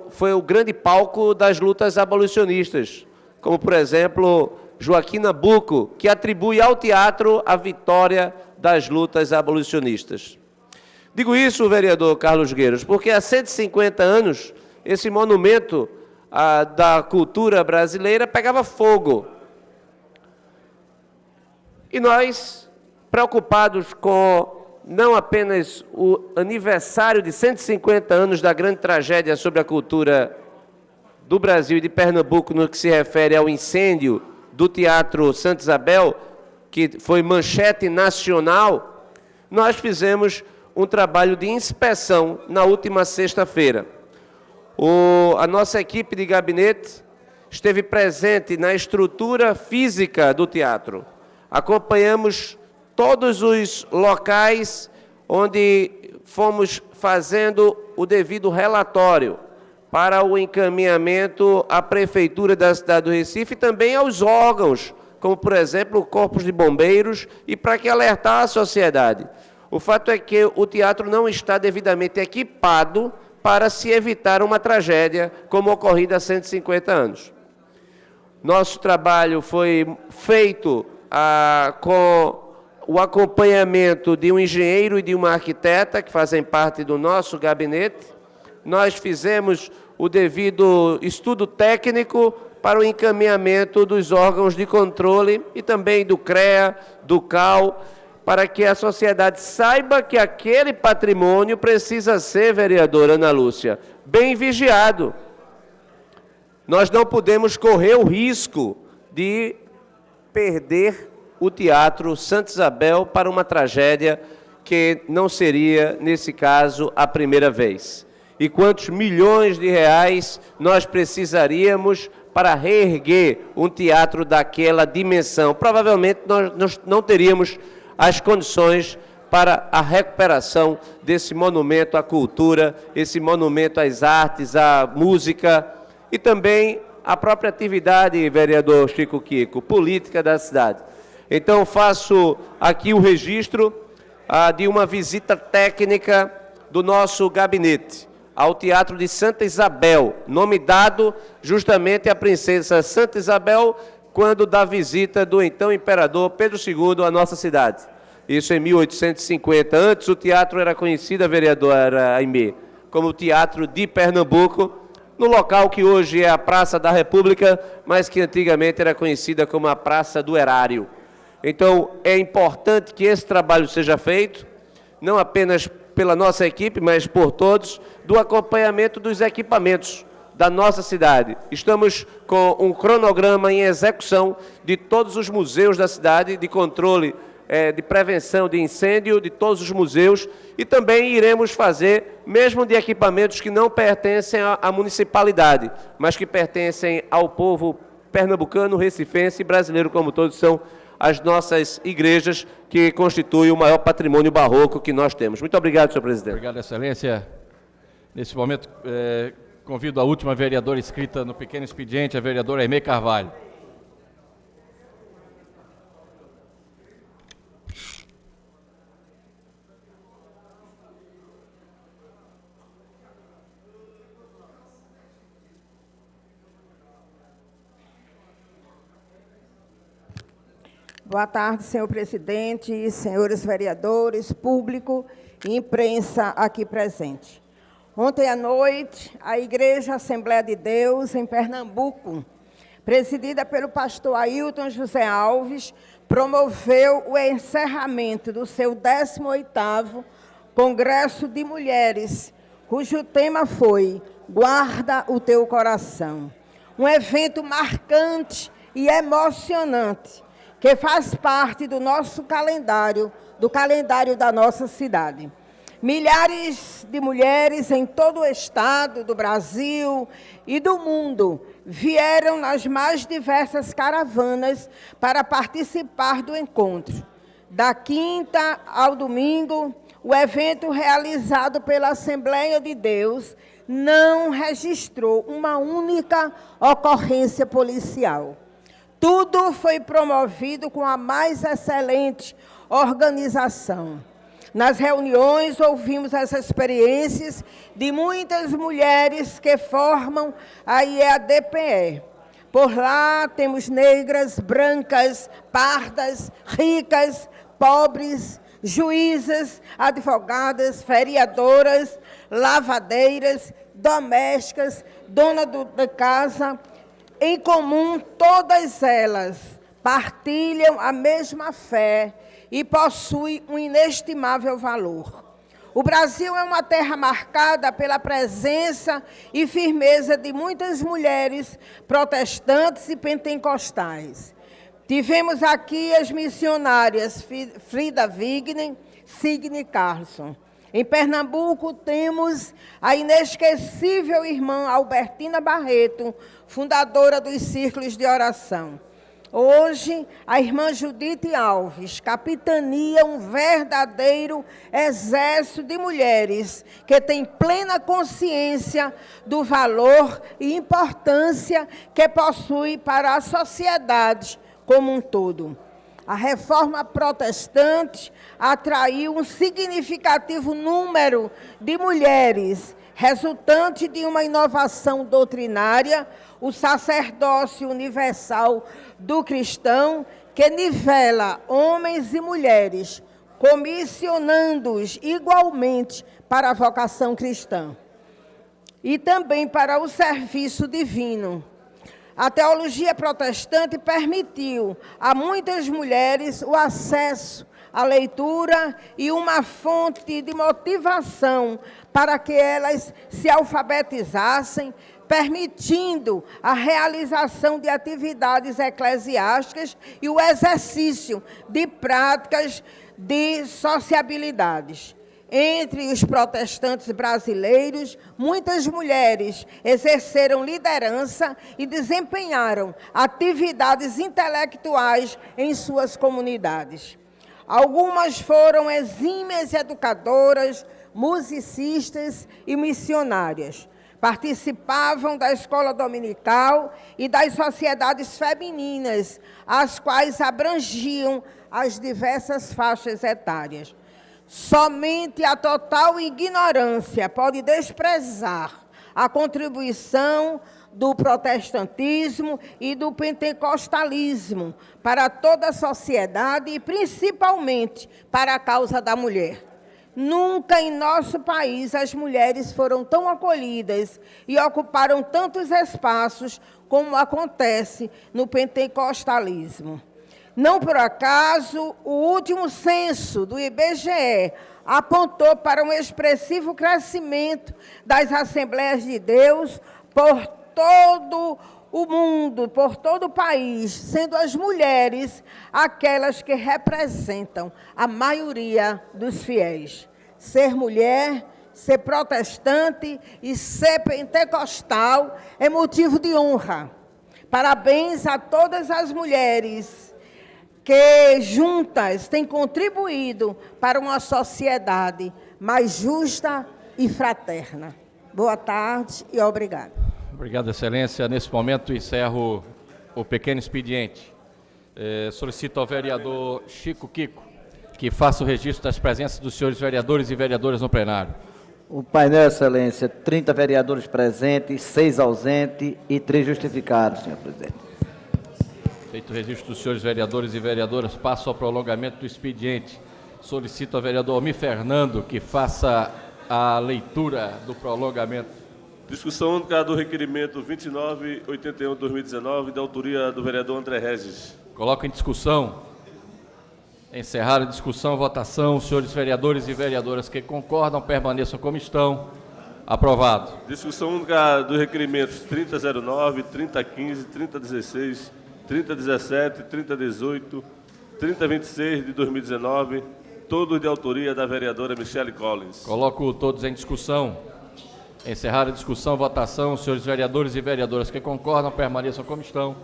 foi o grande palco das lutas abolicionistas, como, por exemplo, Joaquim Nabuco, que atribui ao teatro a vitória das lutas abolicionistas. Digo isso, vereador Carlos Gueiros, porque há 150 anos, esse monumento da cultura brasileira pegava fogo. E nós, preocupados com não apenas o aniversário de 150 anos da grande tragédia sobre a cultura do Brasil e de Pernambuco, no que se refere ao incêndio do Teatro Santa Isabel, que foi manchete nacional, nós fizemos um trabalho de inspeção na última sexta-feira. A nossa equipe de gabinete esteve presente na estrutura física do teatro. Acompanhamos todos os locais onde fomos fazendo o devido relatório para o encaminhamento à Prefeitura da cidade do Recife e também aos órgãos, como, por exemplo, o Corpo de Bombeiros, e para que alertar a sociedade. O fato é que o teatro não está devidamente equipado para se evitar uma tragédia como ocorrida há 150 anos. Nosso trabalho foi feito com o acompanhamento de um engenheiro e de uma arquiteta, que fazem parte do nosso gabinete. Nós fizemos o devido estudo técnico para o encaminhamento dos órgãos de controle e também do CREA, do CAL, para que a sociedade saiba que aquele patrimônio precisa ser, vereadora Ana Lúcia, bem vigiado. Nós não podemos correr o risco de perder o Teatro Santa Isabel para uma tragédia que não seria, nesse caso, a primeira vez. E quantos milhões de reais nós precisaríamos para reerguer um teatro daquela dimensão? Provavelmente nós não teríamos as condições para a recuperação desse monumento à cultura, esse monumento às artes, à música e também à própria atividade, vereador Chico Kiko, política da cidade. Então, faço aqui o registro de uma visita técnica do nosso gabinete ao Teatro de Santa Isabel, nome dado justamente à princesa Santa Isabel, quando da visita do então imperador Pedro II à nossa cidade. Isso em 1850. Antes o teatro era conhecido, vereadora Aimee, como o Teatro de Pernambuco, no local que hoje é a Praça da República, mas que antigamente era conhecida como a Praça do Erário. Então, é importante que esse trabalho seja feito, não apenas pela nossa equipe, mas por todos, do acompanhamento dos equipamentos da nossa cidade. Estamos com um cronograma em execução de todos os museus da cidade, de controle, de prevenção de incêndio de todos os museus, e também iremos fazer, mesmo de equipamentos que não pertencem à municipalidade, mas que pertencem ao povo pernambucano, recifense e brasileiro como todos, são as nossas igrejas, que constituem o maior patrimônio barroco que nós temos. Muito obrigado, senhor presidente. Obrigado, excelência. Nesse momento, convido a última vereadora inscrita no pequeno expediente, a vereadora Aimee Carvalho. Boa tarde, senhor presidente, senhores vereadores, público e imprensa aqui presente. Ontem à noite, a Igreja Assembleia de Deus, em Pernambuco, presidida pelo pastor Ailton José Alves, promoveu o encerramento do seu 18º Congresso de Mulheres, cujo tema foi Guarda o Teu Coração. Um evento marcante e emocionante, que faz parte do nosso calendário, do calendário da nossa cidade. Milhares de mulheres em todo o estado, do Brasil e do mundo, vieram nas mais diversas caravanas para participar do encontro. Da quinta ao domingo, o evento realizado pela Assembleia de Deus não registrou uma única ocorrência policial. Tudo foi promovido com a mais excelente organização. Nas reuniões, ouvimos as experiências de muitas mulheres que formam a IEADPE. Por lá, temos negras, brancas, pardas, ricas, pobres, juízas, advogadas, vereadoras, lavadeiras, domésticas, dona da casa. Em comum, todas elas partilham a mesma fé e possuem um inestimável valor. O Brasil é uma terra marcada pela presença e firmeza de muitas mulheres protestantes e pentecostais. Tivemos aqui as missionárias Frida Wigner, Signe Carlson. Em Pernambuco, temos a inesquecível irmã Albertina Barreto, fundadora dos Círculos de Oração. Hoje, a irmã Judite Alves capitania um verdadeiro exército de mulheres que têm plena consciência do valor e importância que possui para a sociedade como um todo. A reforma protestante atraiu um significativo número de mulheres, resultante de uma inovação doutrinária, o sacerdócio universal do cristão, que nivela homens e mulheres, comissionando-os igualmente para a vocação cristã e também para o serviço divino. A teologia protestante permitiu a muitas mulheres o acesso à leitura e uma fonte de motivação para que elas se alfabetizassem, permitindo a realização de atividades eclesiásticas e o exercício de práticas de sociabilidades. Entre os protestantes brasileiros, muitas mulheres exerceram liderança e desempenharam atividades intelectuais em suas comunidades. Algumas foram exímias educadoras, musicistas e missionárias. Participavam da escola dominical e das sociedades femininas, as quais abrangiam as diversas faixas etárias. Somente a total ignorância pode desprezar a contribuição do protestantismo e do pentecostalismo para toda a sociedade e principalmente para a causa da mulher. Nunca em nosso país as mulheres foram tão acolhidas e ocuparam tantos espaços como acontece no pentecostalismo. Não por acaso, o último censo do IBGE apontou para um expressivo crescimento das Assembleias de Deus por todo o mundo, por todo o país, sendo as mulheres aquelas que representam a maioria dos fiéis. Ser mulher, ser protestante e ser pentecostal é motivo de honra. Parabéns a todas as mulheres que juntas têm contribuído para uma sociedade mais justa e fraterna. Boa tarde e obrigada. Obrigado, Excelência. Nesse momento, encerro o pequeno expediente. Solicito ao vereador Chico Kiko que faça o registro das presenças dos senhores vereadores e vereadoras no plenário. O painel, Excelência, 30 vereadores presentes, 6 ausentes e 3 justificados, senhor presidente. Feito o registro dos senhores vereadores e vereadoras, passo ao prolongamento do expediente. Solicito ao vereador Almir Fernando que faça a leitura do prolongamento. Discussão única do requerimento 2981/2019, da autoria do vereador André Regis. Coloco em discussão. Encerrar a discussão, votação. Os senhores vereadores e vereadoras que concordam permaneçam como estão. Aprovado. Discussão única dos requerimentos 3009, 3015, 3016, 3017, 3018, 3026 de 2019, todos de autoria da vereadora Michele Collins. Coloco todos em discussão. Encerrar a discussão, votação. Os senhores vereadores e vereadoras que concordam permaneçam como estão.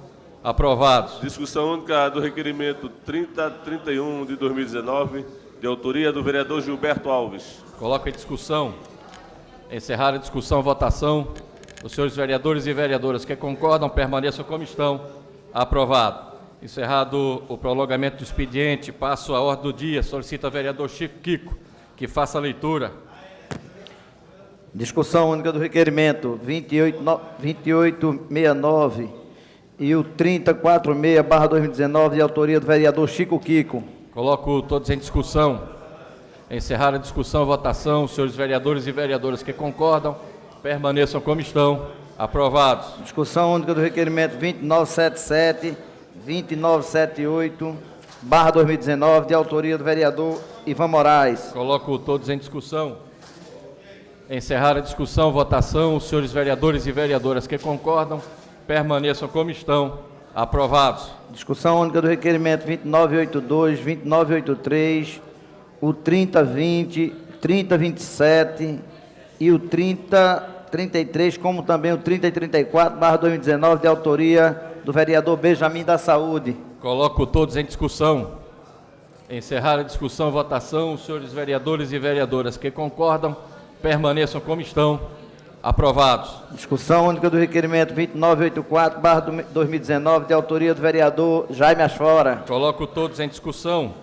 Aprovados. Discussão única do requerimento 3031 de 2019, de autoria do vereador Gilberto Alves. Coloco em discussão. Encerrar a discussão, votação. Os senhores vereadores e vereadoras que concordam permaneçam como estão. Aprovado. Encerrado o prolongamento do expediente, passo à ordem do dia. Solicito ao vereador Chico Kiko que faça a leitura. Discussão única do requerimento 2869 e o 3046/2019, de autoria do vereador Chico Kiko. Coloco todos em discussão. Encerrar a discussão, votação. Os senhores vereadores e vereadoras que concordam permaneçam como estão. Aprovados. Discussão única do requerimento 2977, 2978/2019, de autoria do vereador Ivan Moraes. Coloco todos em discussão. Encerrar a discussão, votação. Os senhores vereadores e vereadoras que concordam permaneçam como estão. Aprovados. Discussão única do requerimento 2982, 2983, o 3020, 3027 e o 3033, como também o 3034/2019, de autoria do vereador Benjamin da Saúde. Coloco todos em discussão. Encerrar a discussão, votação. Os senhores vereadores e vereadoras que concordam permaneçam como estão. Aprovados. Discussão única do requerimento 2984/2019, de autoria do vereador Jaime Asfora. Coloco todos em discussão.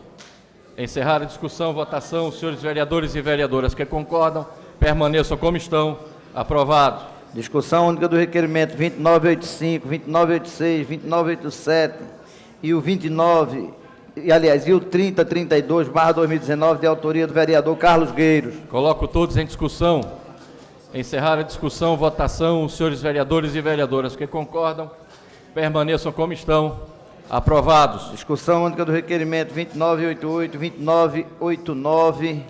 Encerrar a discussão, votação. Os senhores vereadores e vereadoras que concordam permaneçam como estão. Aprovados. Discussão única do requerimento 2985, 2986, 2987 e o 3032/2019, de autoria do vereador Carlos Gueiros. Coloco todos em discussão. Encerrar a discussão, votação. Os senhores vereadores e vereadoras que concordam permaneçam como estão. Aprovados. Discussão única do requerimento 2988, 2989,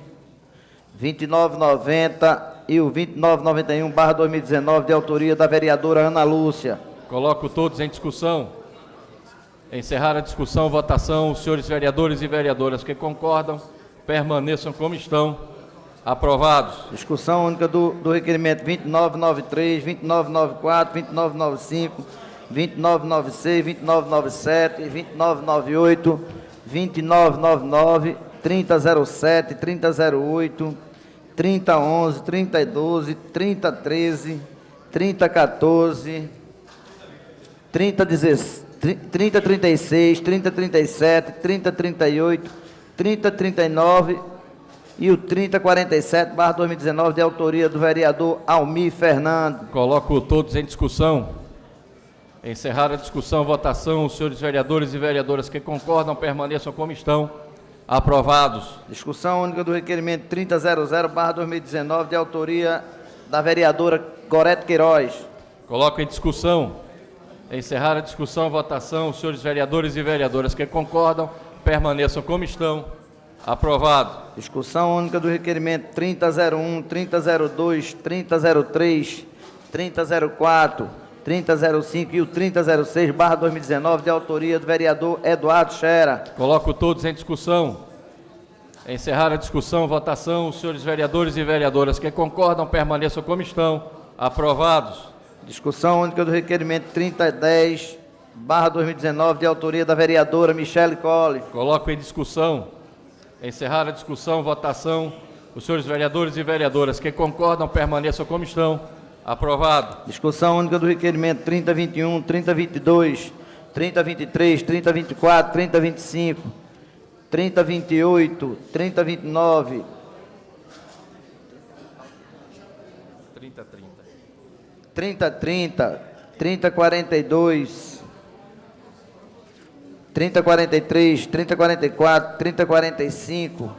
2990 e o 2991/2019, de autoria da vereadora Ana Lúcia. Coloco todos em discussão. Encerrar a discussão, votação. Os senhores vereadores e vereadoras que concordam permaneçam como estão. Aprovados. Discussão única do requerimento 2993, 2994, 2995, 2996, 2997, 2998, 2999, 3007, 3008, 3011, 3012, 3013, 3014, 3036, 3037, 3038, 3039 e o 3047/2019, de autoria do vereador Almir Fernando. Coloco todos em discussão. Encerrar a discussão, votação. Os senhores vereadores e vereadoras que concordam permaneçam como estão. Aprovados. Discussão única do requerimento 3000/2019, de autoria da vereadora Gorete Queiroz. Coloco em discussão. Encerrar a discussão, votação. Os senhores vereadores e vereadoras que concordam permaneçam como estão. Aprovado. Discussão única do requerimento 3001, 3002, 3003, 3004, 3005 e o 3006/2019, de autoria do vereador Eduardo Xera. Coloco todos em discussão. Encerrar a discussão, votação. Os senhores vereadores e vereadoras que concordam permaneçam como estão. Aprovados. Discussão única do requerimento 3010/2019, de autoria da vereadora Michele Colli. Coloco em discussão. Encerrar a discussão, votação. Os senhores vereadores e vereadoras que concordam permaneçam como estão. Aprovado. Discussão única do requerimento 3021, 3022, 3023, 3024, 3025, 3028, 3029, 3030, 3042, 3043, 3044, 3045,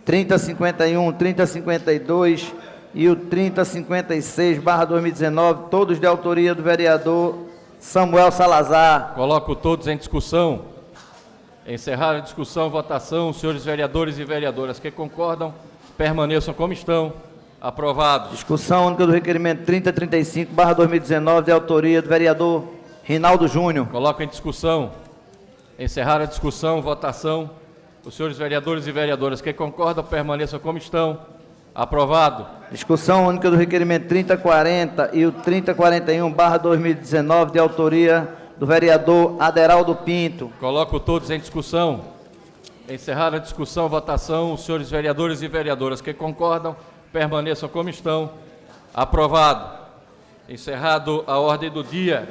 3051, 3052 e o 3056/2019, todos de autoria do vereador Samuel Salazar. Coloco todos em discussão. Encerrar a discussão, votação. Os senhores vereadores e vereadoras que concordam, permaneçam como estão. Aprovado. Discussão única do requerimento 3035/2019, de autoria do vereador Rinaldo Júnior. Coloco em discussão. Encerrar a discussão, votação. Os senhores vereadores e vereadoras que concordam, permaneçam como estão. Aprovado. Discussão única do requerimento 3040 e o 3041/2019, de autoria do vereador Aderaldo Pinto. Coloco todos em discussão. Encerrar a discussão, votação. Os senhores vereadores e vereadoras que concordam, permaneçam como estão. Aprovado. Encerrado a ordem do dia.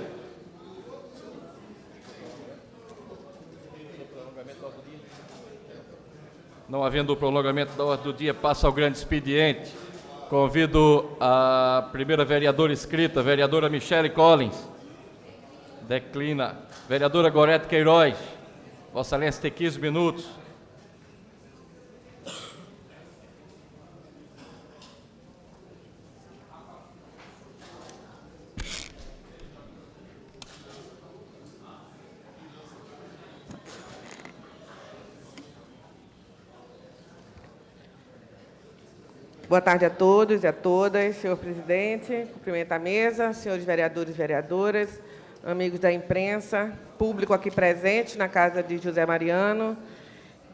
Não havendo o prolongamento da ordem do dia, passa ao grande expediente. Convido a primeira vereadora inscrita, vereadora Michele Collins. Declina. Vereadora Gorete Queiroz. Vossa Excelência tem 15 minutos. Boa tarde a todos e a todas. Senhor presidente, cumprimento a mesa, senhores vereadores e vereadoras, amigos da imprensa, público aqui presente na casa de José Mariano,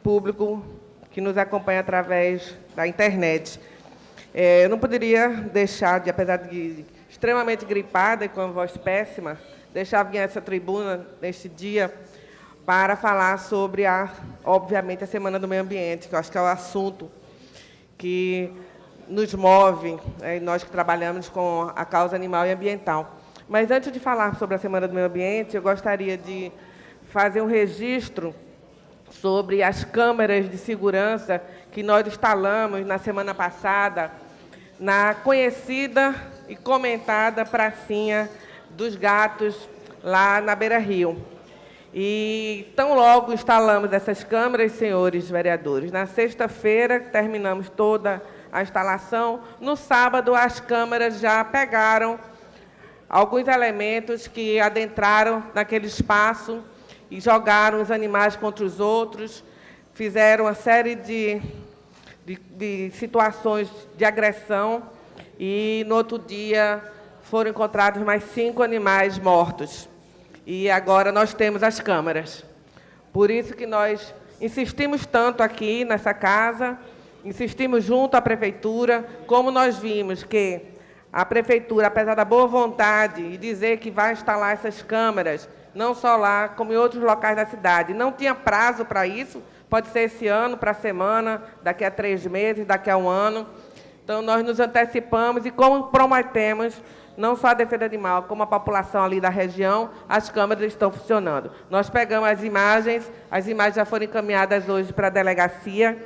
público que nos acompanha através da internet. Eu não poderia deixar, apesar de extremamente gripada e com a voz péssima, deixar vir a essa tribuna neste dia para falar sobre, obviamente, a Semana do Meio Ambiente, que eu acho que é o assunto que nos move, nós que trabalhamos com a causa animal e ambiental. Mas, antes de falar sobre a Semana do Meio Ambiente, eu gostaria de fazer um registro sobre as câmeras de segurança que nós instalamos na semana passada na conhecida e comentada pracinha dos gatos, lá na Beira-Rio. E tão logo instalamos essas câmeras, senhores vereadores, na sexta-feira terminamos toda a instalação. No sábado, as câmeras já pegaram alguns elementos que adentraram naquele espaço e jogaram os animais contra os outros, fizeram uma série de situações de agressão e, no outro dia, foram encontrados mais 5 animais mortos. E agora nós temos as câmeras. Por isso que nós insistimos tanto aqui nessa casa, insistimos junto à Prefeitura, como nós vimos que a Prefeitura, apesar da boa vontade e dizer que vai instalar essas câmeras, não só lá, como em outros locais da cidade, não tinha prazo para isso, pode ser esse ano, para a semana, daqui a 3 meses, daqui a 1 ano. Então, nós nos antecipamos e, como prometemos, não só a defesa animal, como a população ali da região, as câmeras estão funcionando. Nós pegamos as imagens já foram encaminhadas hoje para a delegacia,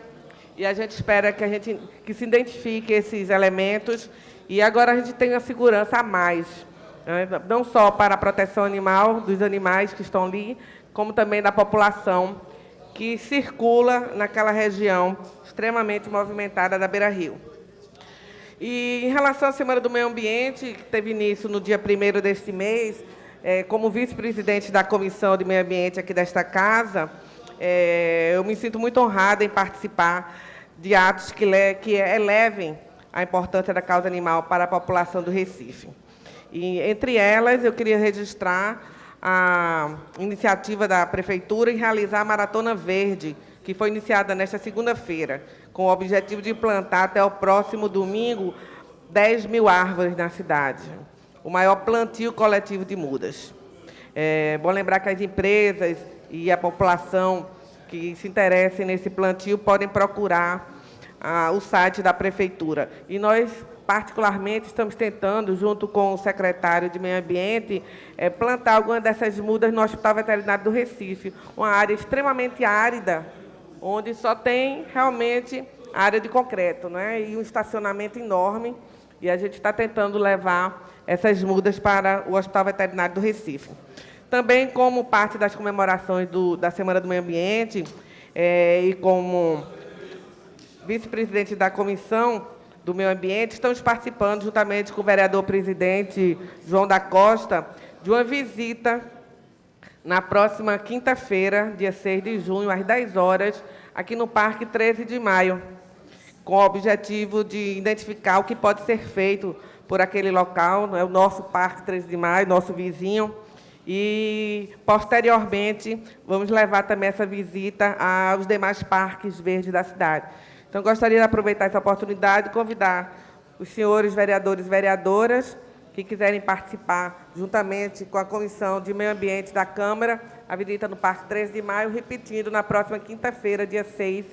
e a gente espera que se identifique esses elementos, e agora a gente tem a segurança a mais, né? Não só para a proteção animal, dos animais que estão ali, como também da população que circula naquela região extremamente movimentada da Beira-Rio. E, em relação à Semana do Meio Ambiente, que teve início no dia 1º deste mês, como vice-presidente da Comissão de Meio Ambiente aqui desta casa, eu me sinto muito honrada em participar de atos que elevem a importância da causa animal para a população do Recife. E, entre elas, eu queria registrar a iniciativa da Prefeitura em realizar a Maratona Verde, que foi iniciada nesta segunda-feira, com o objetivo de plantar até o próximo domingo 10 mil árvores na cidade, o maior plantio coletivo de mudas. É bom lembrar que as empresas e a população que se interessem nesse plantio podem procurar o site da Prefeitura. E nós, particularmente, estamos tentando, junto com o secretário de Meio Ambiente, plantar algumas dessas mudas no Hospital Veterinário do Recife, uma área extremamente árida, onde só tem realmente área de concreto, né? E um estacionamento enorme, e a gente está tentando levar essas mudas para o Hospital Veterinário do Recife. Também, como parte das comemorações da Semana do Meio Ambiente, e como vice-presidente da Comissão do Meio Ambiente, estamos participando, juntamente com o vereador-presidente João da Costa, de uma visita na próxima quinta-feira, dia 6 de junho, às 10 horas, aqui no Parque 13 de Maio, com o objetivo de identificar o que pode ser feito por aquele local, é o nosso Parque 13 de Maio, nosso vizinho, e, posteriormente, vamos levar também essa visita aos demais parques verdes da cidade. Então, gostaria de aproveitar essa oportunidade e convidar os senhores vereadores e vereadoras que quiserem participar, juntamente com a Comissão de Meio Ambiente da Câmara, a visita no Parque 13 de Maio, repetindo na próxima quinta-feira, dia 6,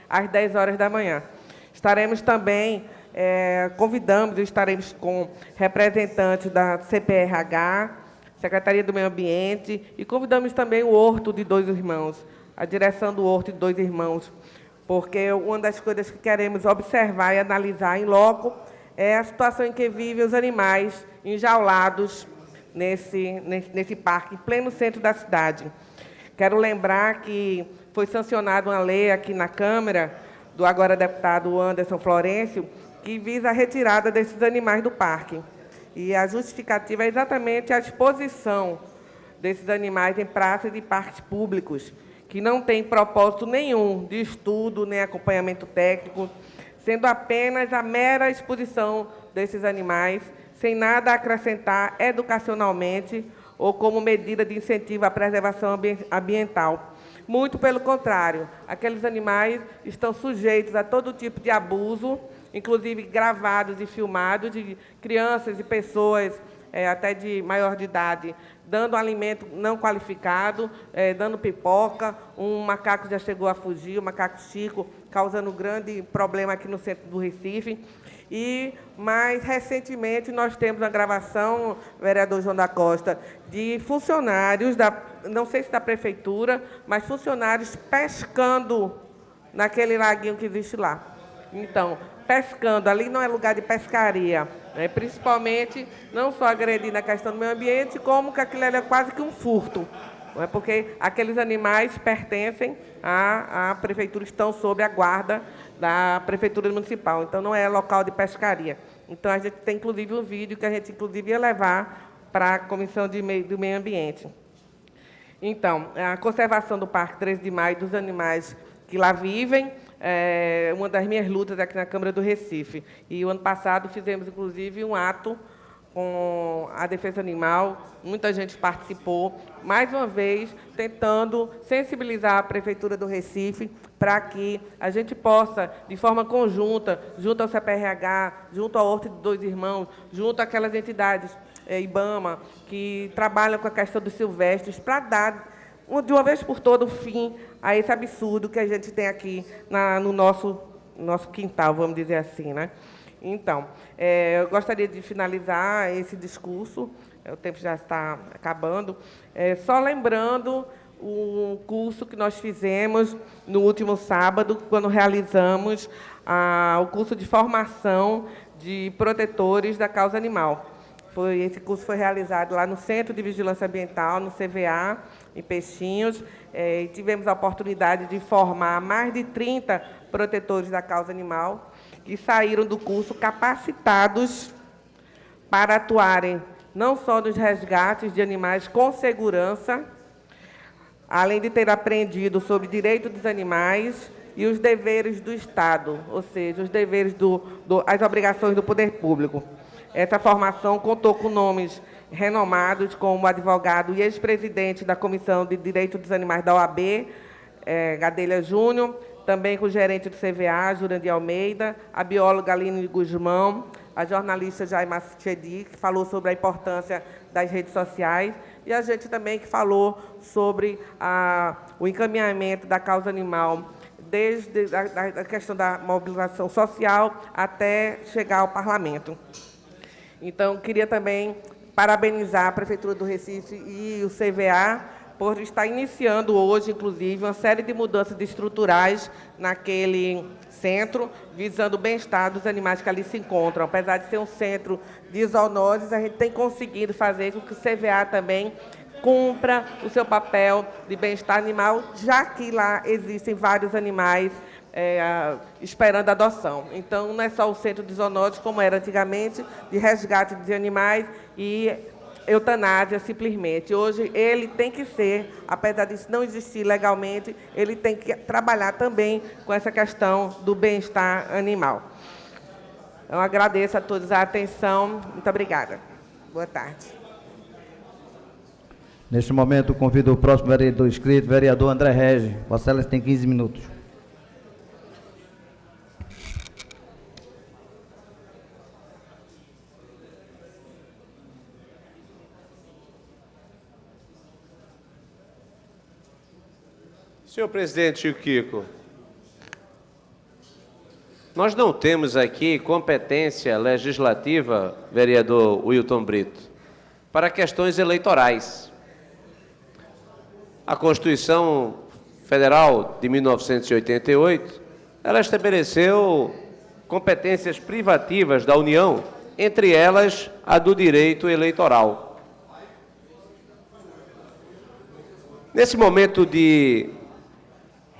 às 10 horas da manhã. Estaremos também, estaremos com representantes da CPRH, Secretaria do Meio Ambiente, e convidamos também o Horto de Dois Irmãos, a direção do Horto de Dois Irmãos, porque uma das coisas que queremos observar e analisar em loco é a situação em que vivem os animais enjaulados nesse parque, em pleno centro da cidade. Quero lembrar que foi sancionada uma lei aqui na Câmara, do agora deputado Anderson Florencio, que visa a retirada desses animais do parque. E a justificativa é exatamente a exposição desses animais em praças e parques públicos, que não tem propósito nenhum de estudo nem acompanhamento técnico, sendo apenas a mera exposição desses animais, sem nada a acrescentar educacionalmente ou como medida de incentivo à preservação ambiental. Muito pelo contrário, aqueles animais estão sujeitos a todo tipo de abuso, inclusive gravados e filmados, de crianças e pessoas até de maior de idade, dando alimento não qualificado, dando pipoca. Um macaco já chegou a fugir, o macaco Chico, causando grande problema aqui no centro do Recife. E, mais recentemente, nós temos uma gravação, vereador João da Costa, de funcionários, não sei se da prefeitura, mas funcionários pescando naquele laguinho que existe lá. Então, pescando, ali não é lugar de pescaria, né? Principalmente, não só agredindo a questão do meio ambiente, como que aquilo é quase que um furto, não é? Porque aqueles animais pertencem à prefeitura, estão sob a guarda da prefeitura municipal, então não é local de pescaria. Então, a gente tem, inclusive, um vídeo que a gente, inclusive, ia levar para a Comissão do Meio Ambiente. Então, a conservação do Parque 13 de Maio dos animais que lá vivem, é uma das minhas lutas aqui na Câmara do Recife. E o ano passado fizemos, inclusive, um ato com a Defesa Animal, muita gente participou, mais uma vez, tentando sensibilizar a Prefeitura do Recife para que a gente possa, de forma conjunta, junto ao CPRH, junto ao Horto de Dois Irmãos, junto àquelas entidades, IBAMA, que trabalham com a questão dos silvestres, para dar, de uma vez por todas, fim a esse absurdo que a gente tem aqui no nosso quintal, vamos dizer assim, né? Então, eu gostaria de finalizar esse discurso, o tempo já está acabando, só lembrando o curso que nós fizemos no último sábado, quando realizamos o curso de formação de protetores da causa animal. Esse curso foi realizado lá no Centro de Vigilância Ambiental, no CVA, em Peixinhos. E tivemos a oportunidade de formar mais de 30 protetores da causa animal, que saíram do curso capacitados para atuarem não só nos resgates de animais com segurança, além de ter aprendido sobre direito dos animais e os deveres do Estado, ou seja, os deveres as obrigações do poder público. Essa formação contou com nomes renomados como o advogado e ex-presidente da Comissão de Direitos dos Animais da OAB, Gadelha Júnior, também com o gerente do CVA, Jurandir Almeida, a bióloga Aline Guzmão, a jornalista Jaima Chedi, que falou sobre a importância das redes sociais, e a gente também que falou sobre o encaminhamento da causa animal, desde a questão da mobilização social até chegar ao parlamento. Então, queria também parabenizar a Prefeitura do Recife e o CVA por estar iniciando hoje, inclusive, uma série de mudanças estruturais naquele centro, visando o bem-estar dos animais que ali se encontram. Apesar de ser um centro de zoonoses, a gente tem conseguido fazer com que o CVA também cumpra o seu papel de bem-estar animal, já que lá existem vários animais esperando adoção. Então, não é só o centro de zoonoses, como era antigamente, de resgate de animais e eutanásia, simplesmente. Hoje, ele tem que ser, apesar disso não existir legalmente, ele tem que trabalhar também com essa questão do bem-estar animal. Eu agradeço a todos a atenção. Muito obrigada. Boa tarde. Neste momento, convido o próximo vereador inscrito, vereador André Regi. Vossa Excelência tem 15 minutos. Senhor presidente Chico Kiko, nós não temos aqui competência legislativa, vereador Wilton Brito, para questões eleitorais. A Constituição Federal de 1988, ela estabeleceu competências privativas da União, entre elas a do direito eleitoral. Nesse momento de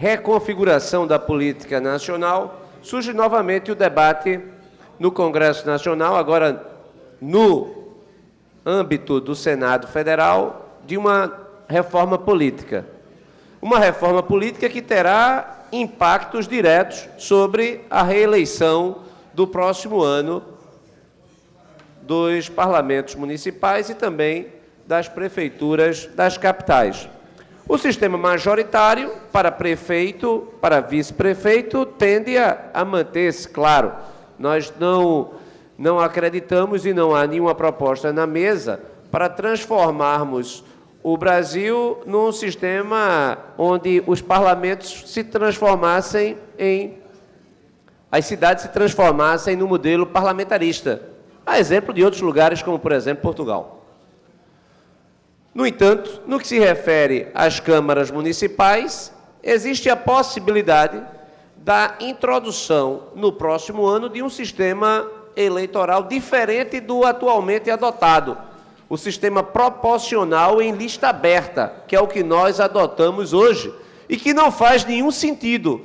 reconfiguração da política nacional, surge novamente o debate no Congresso Nacional, agora no âmbito do Senado Federal, de uma reforma política. Uma reforma política que terá impactos diretos sobre a reeleição do próximo ano dos parlamentos municipais e também das prefeituras das capitais. O sistema majoritário para prefeito, para vice-prefeito, tende a manter-se, claro. Nós não acreditamos e não há nenhuma proposta na mesa para transformarmos o Brasil num sistema onde os parlamentos se transformassem as cidades se transformassem no modelo parlamentarista. A exemplo de outros lugares, como, por exemplo, Portugal. No entanto, no que se refere às câmaras municipais, existe a possibilidade da introdução, no próximo ano, de um sistema eleitoral diferente do atualmente adotado, o sistema proporcional em lista aberta, que é o que nós adotamos hoje, e que não faz nenhum sentido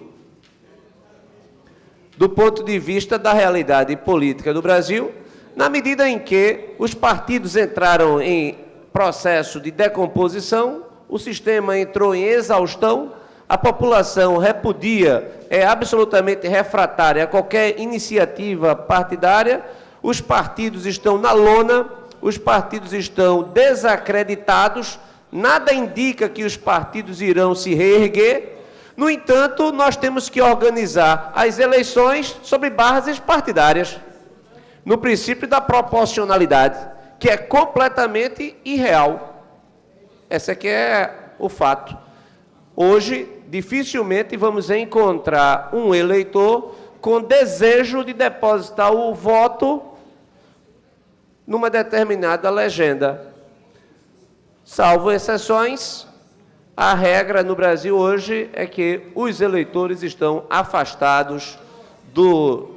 do ponto de vista da realidade política do Brasil, na medida em que os partidos entraram em processo de decomposição, o sistema entrou em exaustão, a população repudia, é absolutamente refratária a qualquer iniciativa partidária, os partidos estão na lona, os partidos estão desacreditados, nada indica que os partidos irão se reerguer. No entanto, nós temos que organizar as eleições sobre bases partidárias, no princípio da proporcionalidade, que é completamente irreal. Esse aqui é o fato. Hoje, dificilmente vamos encontrar um eleitor com desejo de depositar o voto numa determinada legenda. Salvo exceções, a regra no Brasil hoje é que os eleitores estão afastados do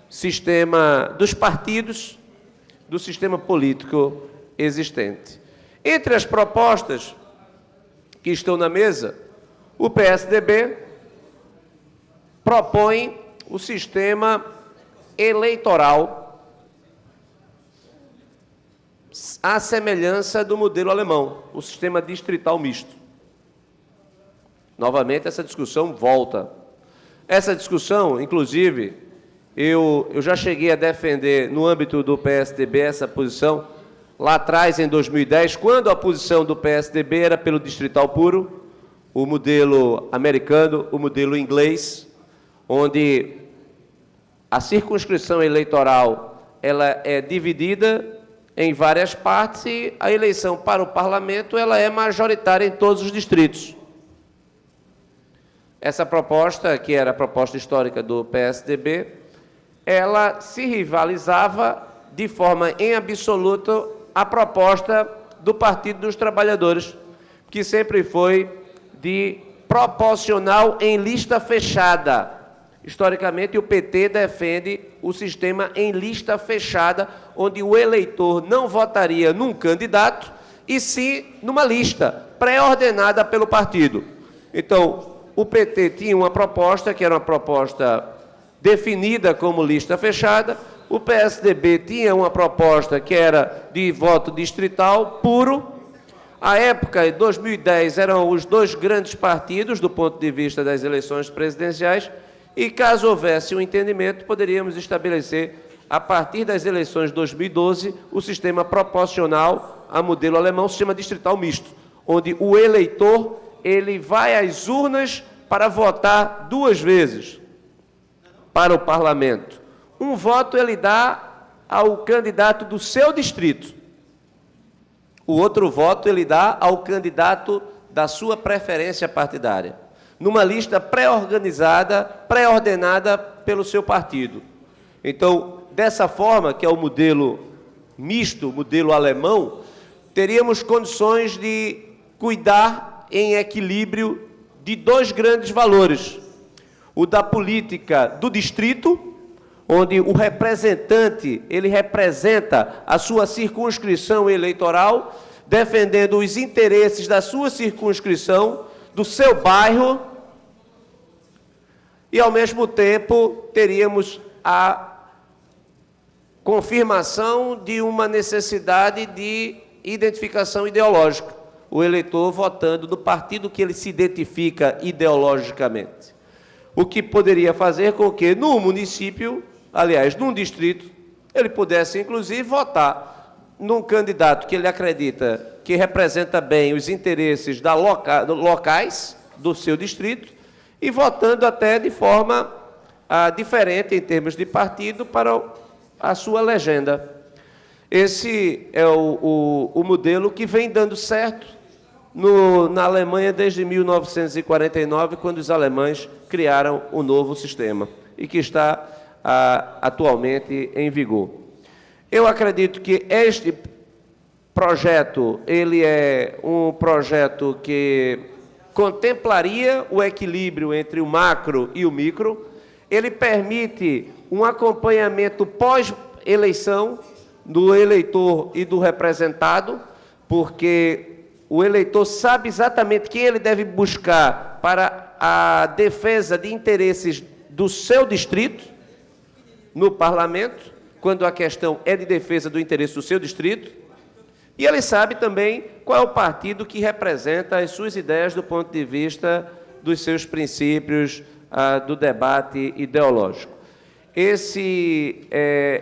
sistema dos partidos, do sistema político existente. Entre as propostas que estão na mesa, o PSDB propõe o sistema eleitoral à semelhança do modelo alemão, o sistema distrital misto. Novamente, essa discussão volta. Essa discussão, inclusive, eu já cheguei a defender, no âmbito do PSDB, essa posição, lá atrás, em 2010, quando a posição do PSDB era pelo distrital puro, o modelo americano, o modelo inglês, onde a circunscrição eleitoral ela é dividida em várias partes e a eleição para o parlamento ela é majoritária em todos os distritos. Essa proposta, que era a proposta histórica do PSDB, ela se rivalizava de forma em absoluto a proposta do Partido dos Trabalhadores, que sempre foi de proporcional em lista fechada. Historicamente, o PT defende o sistema em lista fechada, onde o eleitor não votaria num candidato e sim numa lista pré-ordenada pelo partido. Então, o PT tinha uma proposta, que era uma proposta definida como lista fechada, o PSDB tinha uma proposta que era de voto distrital puro. À época, em 2010, eram os dois grandes partidos do ponto de vista das eleições presidenciais, e caso houvesse um entendimento, poderíamos estabelecer, a partir das eleições de 2012, o sistema proporcional a modelo alemão, o sistema distrital misto, onde o eleitor ele vai às urnas para votar 2 vezes para o parlamento. Um voto ele dá ao candidato do seu distrito. O outro voto ele dá ao candidato da sua preferência partidária, numa lista pré-organizada, pré-ordenada pelo seu partido. Então, dessa forma, que é o modelo misto, modelo alemão, teríamos condições de cuidar em equilíbrio de 2 grandes valores. O da política do distrito, onde o representante, ele representa a sua circunscrição eleitoral, defendendo os interesses da sua circunscrição, do seu bairro, e, ao mesmo tempo, teríamos a confirmação de uma necessidade de identificação ideológica, o eleitor votando no partido que ele se identifica ideologicamente. O que poderia fazer com que, no município, aliás, num distrito, ele pudesse, inclusive, votar num candidato que ele acredita que representa bem os interesses locais do seu distrito e votando até de forma diferente, em termos de partido, para a sua legenda. Esse é o modelo que vem dando certo na Alemanha desde 1949, quando os alemães criaram o novo sistema, e que está atualmente em vigor. Eu acredito que este projeto, ele é um projeto que contemplaria o equilíbrio entre o macro e o micro, ele permite um acompanhamento pós-eleição do eleitor e do representado, porque o eleitor sabe exatamente quem ele deve buscar para a defesa de interesses do seu distrito no parlamento, quando a questão é de defesa do interesse do seu distrito, e ele sabe também qual é o partido que representa as suas ideias do ponto de vista dos seus princípios do debate ideológico.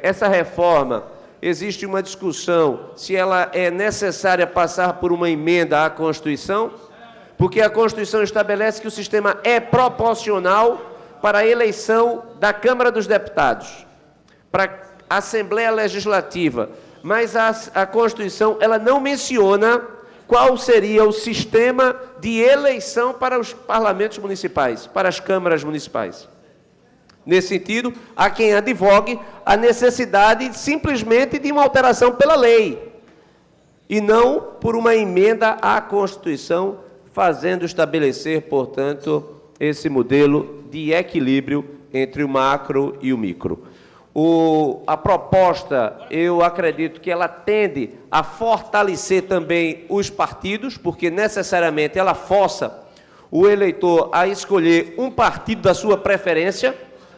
Essa reforma, existe uma discussão se ela é necessária passar por uma emenda à Constituição, porque a Constituição estabelece que o sistema é proporcional para a eleição da Câmara dos Deputados, para a Assembleia Legislativa, mas a Constituição ela não menciona qual seria o sistema de eleição para os parlamentos municipais, para as câmaras municipais. Nesse sentido, há quem advogue a necessidade simplesmente de uma alteração pela lei, e não por uma emenda à Constituição, fazendo estabelecer, portanto, esse modelo de equilíbrio entre o macro e o micro. A proposta, eu acredito que ela tende a fortalecer também os partidos, porque necessariamente ela força o eleitor a escolher um partido da sua preferência,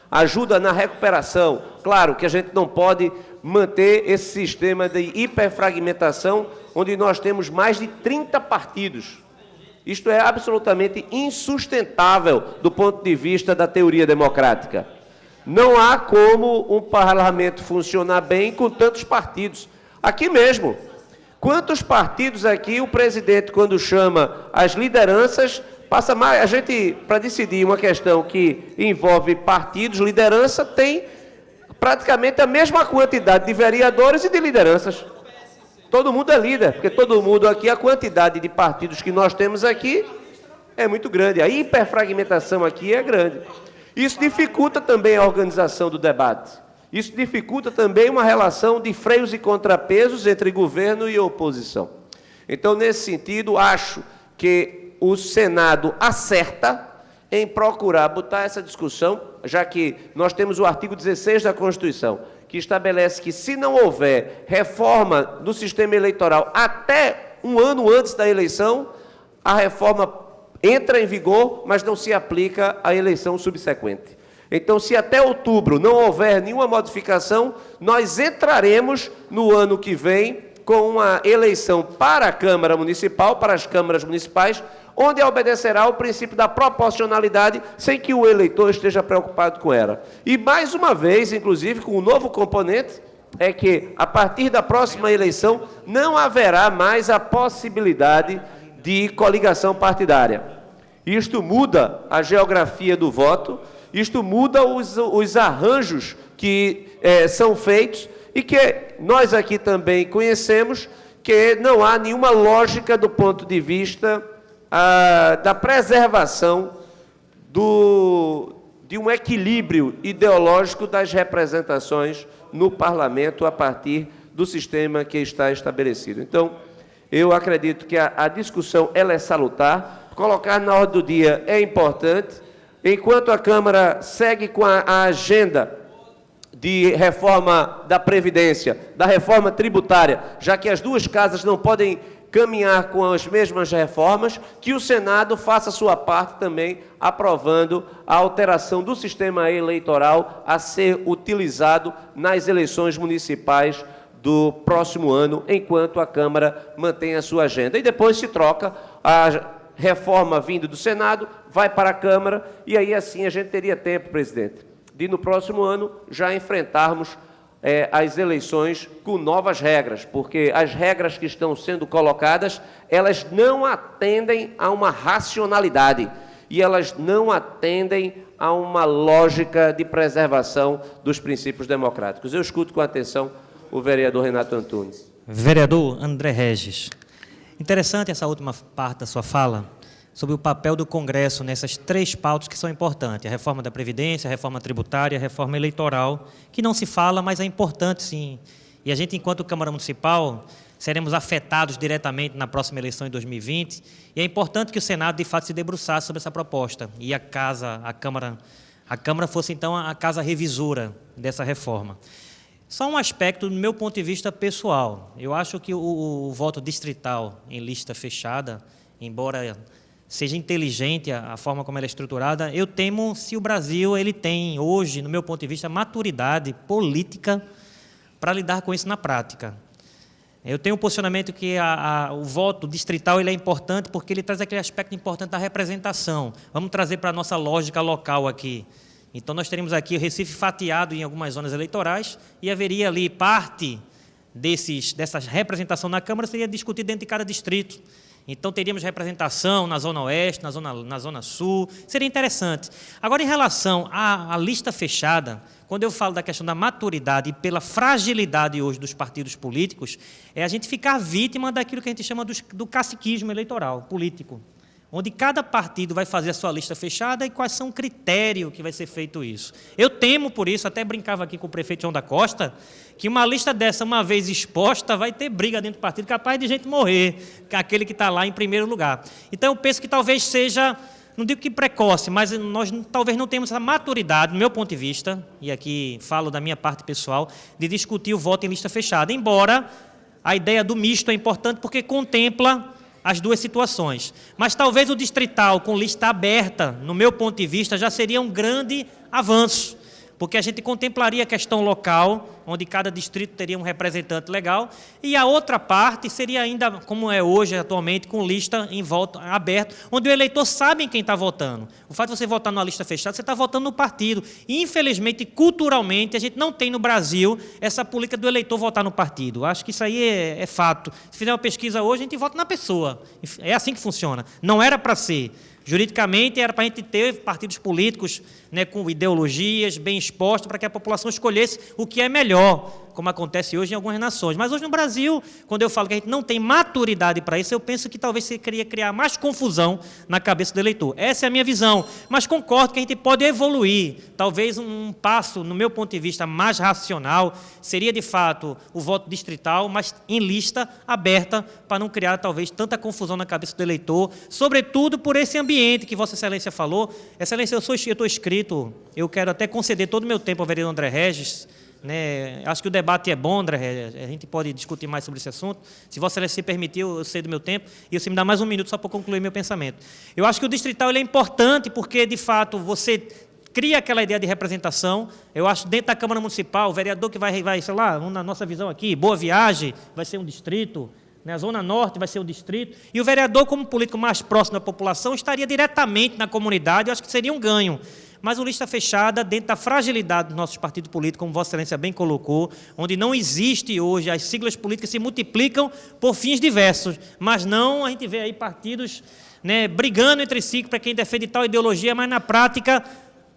ajuda na recuperação. Claro que a gente não pode manter esse sistema de hiperfragmentação, onde nós temos mais de 30 partidos. Isto é absolutamente insustentável do ponto de vista da teoria democrática. Não há como um parlamento funcionar bem com tantos partidos. Aqui mesmo, quantos partidos aqui o presidente, quando chama as lideranças, passa mais, a gente, para decidir uma questão que envolve partidos, liderança, tem praticamente a mesma quantidade de vereadores e de lideranças. Todo mundo é líder, porque todo mundo aqui, a quantidade de partidos que nós temos aqui é muito grande. A hiperfragmentação aqui é grande. Isso dificulta também a organização do debate. Isso dificulta também uma relação de freios e contrapesos entre governo e oposição. Então, nesse sentido, acho que o Senado acerta em procurar botar essa discussão, já que nós temos o artigo 16 da Constituição, que estabelece que, se não houver reforma do sistema eleitoral até um ano antes da eleição, a reforma entra em vigor, mas não se aplica à eleição subsequente. Então, se até outubro não houver nenhuma modificação, nós entraremos no ano que vem com uma eleição para a Câmara Municipal, para as câmaras municipais, onde obedecerá ao princípio da proporcionalidade, sem que o eleitor esteja preocupado com ela. E, mais uma vez, inclusive, com um novo componente, é que, a partir da próxima eleição, não haverá mais a possibilidade de coligação partidária. Isto muda a geografia do voto, isto muda os arranjos que são feitos e que nós aqui também conhecemos, que não há nenhuma lógica do ponto de vista da preservação de um equilíbrio ideológico das representações no parlamento a partir do sistema que está estabelecido. Então, eu acredito que a discussão ela é salutar, colocar na ordem do dia é importante, enquanto a Câmara segue com a agenda de reforma da Previdência, da reforma tributária, já que as duas casas não podem caminhar com as mesmas reformas, que o Senado faça a sua parte também, aprovando a alteração do sistema eleitoral a ser utilizado nas eleições municipais do próximo ano, enquanto a Câmara mantém a sua agenda. E depois se troca a reforma vindo do Senado, vai para a Câmara, e aí assim a gente teria tempo, presidente, de no próximo ano já enfrentarmos as eleições com novas regras, porque as regras que estão sendo colocadas, elas não atendem a uma racionalidade e elas não atendem a uma lógica de preservação dos princípios democráticos. Eu escuto com atenção o vereador Renato Antunes. Vereador André Regis, interessante essa última parte da sua fala, sobre o papel do Congresso nessas três pautas que são importantes, a reforma da Previdência, a reforma tributária, a reforma eleitoral, que não se fala, mas é importante sim. E a gente, enquanto Câmara Municipal, seremos afetados diretamente na próxima eleição em 2020, e é importante que o Senado, de fato, se debruçasse sobre essa proposta, e a Câmara fosse, então, a casa revisora dessa reforma. Só um aspecto, do meu ponto de vista pessoal. Eu acho que o voto distrital em lista fechada, embora seja inteligente a forma como ela é estruturada, eu temo se o Brasil ele tem hoje, no meu ponto de vista, maturidade política para lidar com isso na prática. Eu tenho um posicionamento que o voto distrital ele é importante porque ele traz aquele aspecto importante da representação. Vamos trazer para a nossa lógica local aqui. Então, nós teríamos aqui o Recife fatiado em algumas zonas eleitorais e haveria ali parte dessa representação na Câmara seria discutida dentro de cada distrito. Então, teríamos representação na Zona Oeste, na Zona Sul, seria interessante. Agora, em relação à lista fechada, quando eu falo da questão da maturidade e pela fragilidade hoje dos partidos políticos, é a gente ficar vítima daquilo que a gente chama do caciquismo eleitoral, político, onde cada partido vai fazer a sua lista fechada e quais são o critério que vai ser feito isso. Eu temo por isso, até brincava aqui com o prefeito João da Costa, que uma lista dessa, uma vez exposta, vai ter briga dentro do partido, capaz de gente morrer, aquele que está lá em primeiro lugar. Então, eu penso que talvez seja, não digo que precoce, mas nós talvez não temos essa maturidade, do meu ponto de vista, e aqui falo da minha parte pessoal, de discutir o voto em lista fechada, embora a ideia do misto é importante porque contempla as duas situações. Mas talvez o distrital com lista aberta, no meu ponto de vista, já seria um grande avanço, porque a gente contemplaria a questão local, onde cada distrito teria um representante legal, e a outra parte seria ainda, como é hoje, atualmente, com lista em voto aberto, onde o eleitor sabe em quem está votando. O fato de você votar numa lista fechada, você está votando no partido. E, infelizmente, culturalmente, a gente não tem no Brasil essa política do eleitor votar no partido. Acho que isso aí é fato. Se fizer uma pesquisa hoje, a gente vota na pessoa. É assim que funciona. Não era para ser. Juridicamente, era para a gente ter partidos políticos, né, com ideologias bem expostas, para que a população escolhesse o que é melhor, como acontece hoje em algumas nações. Mas hoje no Brasil, quando eu falo que a gente não tem maturidade para isso, eu penso que talvez você queria criar mais confusão na cabeça do eleitor. Essa é a minha visão, mas concordo que a gente pode evoluir. Talvez um passo, no meu ponto de vista, mais racional, seria de fato o voto distrital, mas em lista aberta, para não criar talvez tanta confusão na cabeça do eleitor, sobretudo por esse ambiente que Vossa Excelência falou. Excelência, eu estou inscrito, eu quero até conceder todo o meu tempo ao vereador André Regis, né? Acho que o debate é bom, André, a gente pode discutir mais sobre esse assunto. Se Vossa Excelência se permitiu, eu sei do meu tempo, e você me dá mais um minuto só para concluir meu pensamento. Eu acho que o distrital ele é importante porque, de fato, você cria aquela ideia de representação. Eu acho, dentro da Câmara Municipal, o vereador que vai sei lá, na nossa visão aqui, Boa Viagem, vai ser um distrito, né? A Zona Norte vai ser um distrito, e o vereador, como político mais próximo da população, estaria diretamente na comunidade. Eu acho que seria um ganho. Mas o lista fechada, dentro da fragilidade dos nossos partidos políticos, como Vossa Excelência bem colocou, onde não existe hoje, as siglas políticas se multiplicam por fins diversos, mas não, a gente vê aí partidos, né, brigando entre si para quem defende tal ideologia, mas na prática,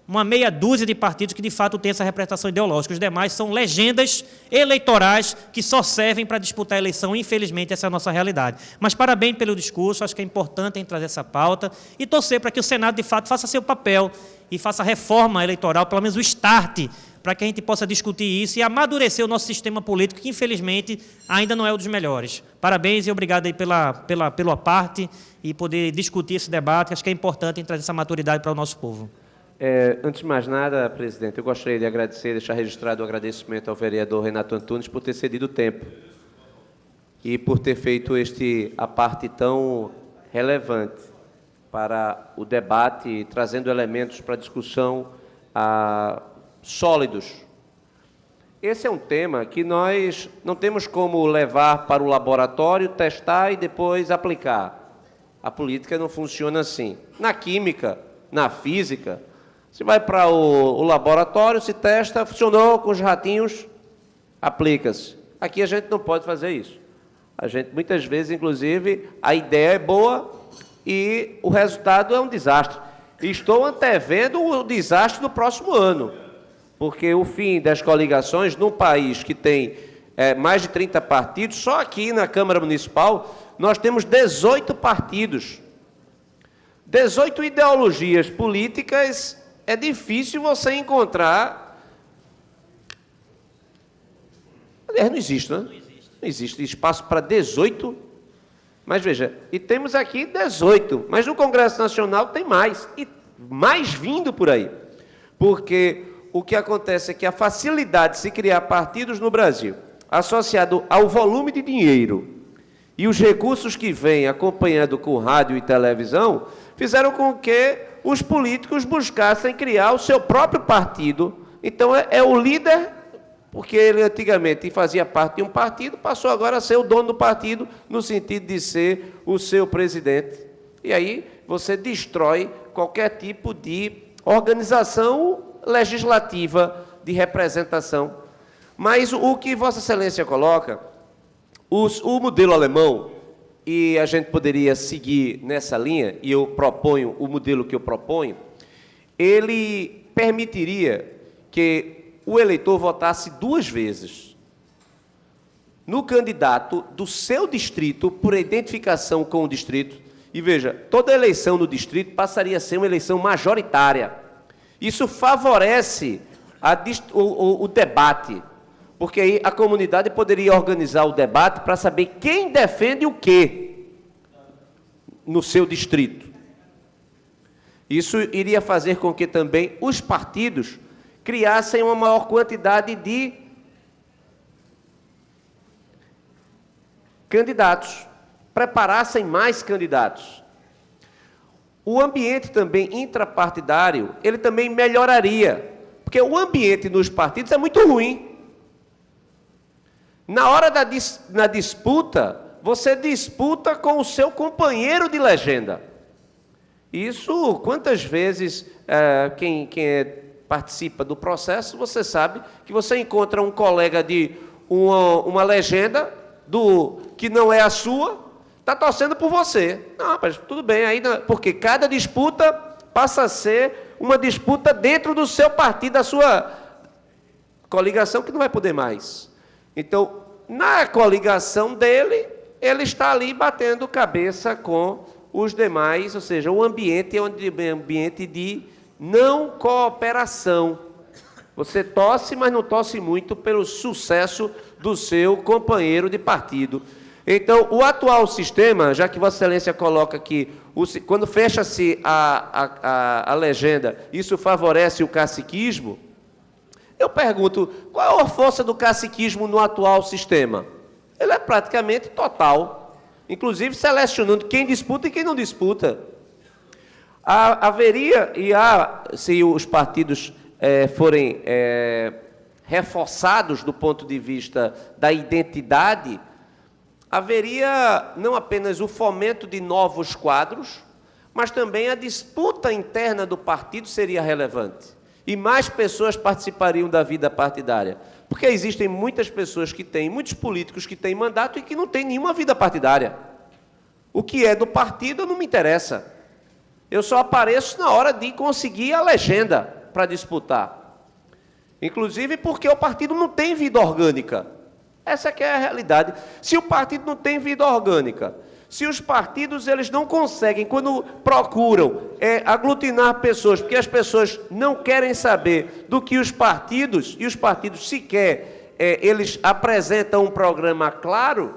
uma meia dúzia de partidos que de fato tem essa representação ideológica. Os demais são legendas eleitorais que só servem para disputar a eleição. Infelizmente, essa é a nossa realidade. Mas parabéns pelo discurso, acho que é importante trazer essa pauta e torcer para que o Senado, de fato, faça seu papel e faça a reforma eleitoral, pelo menos o start, para que a gente possa discutir isso e amadurecer o nosso sistema político, que, infelizmente, ainda não é um dos melhores. Parabéns e obrigado aí pela parte e poder discutir esse debate. Acho que é importante trazer essa maturidade para o nosso povo. Antes de mais nada, presidente, eu gostaria de agradecer, deixar registrado o agradecimento ao vereador Renato Antunes por ter cedido o tempo e por ter feito a parte tão relevante para o debate, trazendo elementos para discussão sólidos. Esse é um tema que nós não temos como levar para o laboratório, testar e depois aplicar. A política não funciona assim. Na química, na física, você vai para o laboratório, se testa, funcionou com os ratinhos, aplica-se. Aqui a gente não pode fazer isso. A gente, muitas vezes, inclusive, a ideia é boa e o resultado é um desastre. Estou antevendo o desastre do próximo ano, porque o fim das coligações num país que tem mais de 30 partidos, só aqui na Câmara Municipal nós temos 18 partidos. 18 ideologias políticas, é difícil você encontrar. Aliás, não existe, né? Não existe espaço para 18. Mas veja, e temos aqui 18, mas no Congresso Nacional tem mais, e mais vindo por aí. Porque o que acontece é que a facilidade de se criar partidos no Brasil, associado ao volume de dinheiro e os recursos que vêm acompanhando com rádio e televisão, fizeram com que os políticos buscassem criar o seu próprio partido. Então, é o líder, porque ele antigamente fazia parte de um partido, passou agora a ser o dono do partido, no sentido de ser o seu presidente. E aí você destrói qualquer tipo de organização legislativa de representação. Mas o que Vossa Excelência coloca, o modelo alemão, e a gente poderia seguir nessa linha, e eu proponho, o modelo que eu proponho, ele permitiria que o eleitor votasse 2 vezes no candidato do seu distrito, por identificação com o distrito. E veja, toda eleição no distrito passaria a ser uma eleição majoritária. Isso favorece o debate, porque aí a comunidade poderia organizar o debate para saber quem defende o quê no seu distrito. Isso iria fazer com que também os partidos criassem uma maior quantidade de candidatos, preparassem mais candidatos. O ambiente também intrapartidário, ele também melhoraria, porque o ambiente nos partidos é muito ruim. Na hora da disputa, você disputa com o seu companheiro de legenda. Isso, quantas vezes quem participa do processo, você sabe que você encontra um colega de uma legenda que não é a sua, está torcendo por você. Não, mas tudo bem, ainda, porque cada disputa passa a ser uma disputa dentro do seu partido, da sua coligação, que não vai poder mais. Então, na coligação dele, ele está ali batendo cabeça com os demais, ou seja, um ambiente é um ambiente de não cooperação. Você torce, mas não torce muito pelo sucesso do seu companheiro de partido. Então, o atual sistema, já que Vossa Excelência coloca que quando fecha-se a legenda, isso favorece o caciquismo, Eu pergunto, qual é a força do caciquismo no atual sistema? Ele é praticamente total, inclusive selecionando quem disputa e quem não disputa. Haveria, se os partidos forem reforçados do ponto de vista da identidade, haveria não apenas o fomento de novos quadros, mas também a disputa interna do partido seria relevante. E mais pessoas participariam da vida partidária. Porque existem muitas pessoas que têm, muitos políticos que têm mandato e que não têm nenhuma vida partidária. O que é do partido não me interessa. Eu só apareço na hora de conseguir a legenda para disputar. Inclusive porque o partido não tem vida orgânica. Essa que é a realidade. Se o partido não tem vida orgânica, se os partidos eles não conseguem, quando procuram aglutinar pessoas, porque as pessoas não querem saber do que os partidos, e os partidos sequer, eles apresentam um programa claro,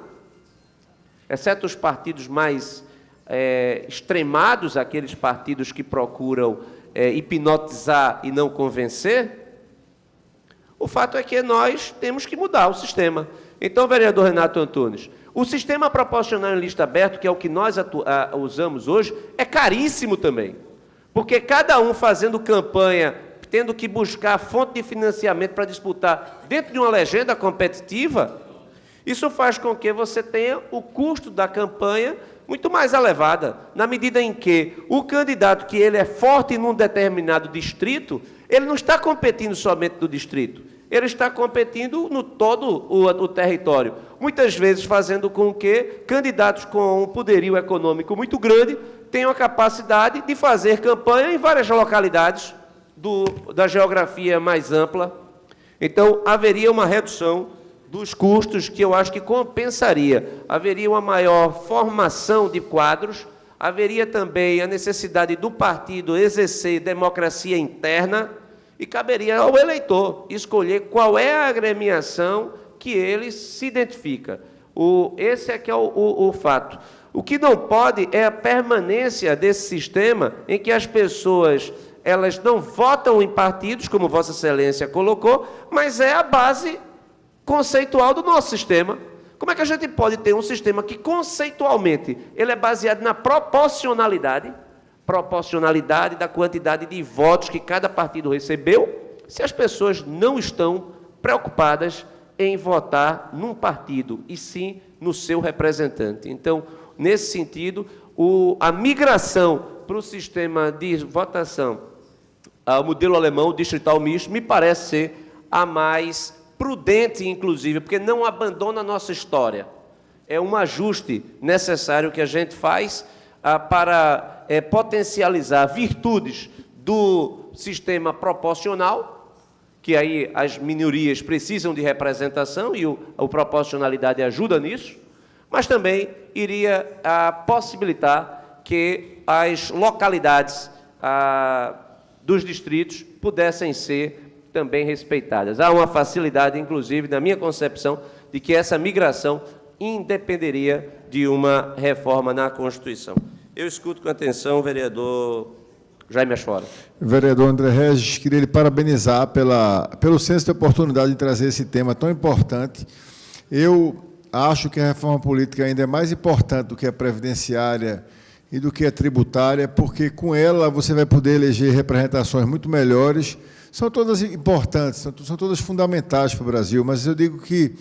exceto os partidos mais extremados, aqueles partidos que procuram hipnotizar e não convencer, o fato é que nós temos que mudar o sistema. Então, vereador Renato Antunes, o sistema proporcional em lista aberta, que é o que nós usamos hoje, é caríssimo também. Porque cada um fazendo campanha, tendo que buscar fonte de financiamento para disputar dentro de uma legenda competitiva, isso faz com que você tenha o custo da campanha muito mais elevada, na medida em que o candidato que ele é forte num determinado distrito, ele não está competindo somente no distrito, ele está competindo no todo o território, muitas vezes fazendo com que candidatos com um poderio econômico muito grande tenham a capacidade de fazer campanha em várias localidades da geografia mais ampla. Então, haveria uma redução dos custos que eu acho que compensaria. Haveria uma maior formação de quadros, haveria também a necessidade do partido exercer democracia interna e caberia ao eleitor escolher qual é a agremiação que ele se identifica. Esse é que é o fato. O que não pode é a permanência desse sistema em que as pessoas elas não votam em partidos, como Vossa Excelência colocou, mas é a base conceitual do nosso sistema. Como é que a gente pode ter um sistema que, conceitualmente, ele é baseado na proporcionalidade da quantidade de votos que cada partido recebeu, se as pessoas não estão preocupadas em votar num partido, e sim no seu representante? Então, nesse sentido, a migração para o sistema de votação ao modelo alemão, o distrital misto, me parece ser a mais prudente, inclusive, porque não abandona a nossa história. É um ajuste necessário que a gente faz para potencializar virtudes do sistema proporcional, que aí as minorias precisam de representação e a proporcionalidade ajuda nisso, mas também iria possibilitar que as localidades dos distritos pudessem ser também respeitadas. Há uma facilidade, inclusive, na minha concepção, de que essa migração independeria de uma reforma na Constituição. Eu escuto com atenção o vereador Jaime Asfora. Vereador André Regis, queria lhe parabenizar pelo senso de oportunidade de trazer esse tema tão importante. Eu acho que a reforma política ainda é mais importante do que a previdenciária e do que a tributária, porque com ela você vai poder eleger representações muito melhores. São todas importantes, são todas fundamentais para o Brasil, mas eu digo que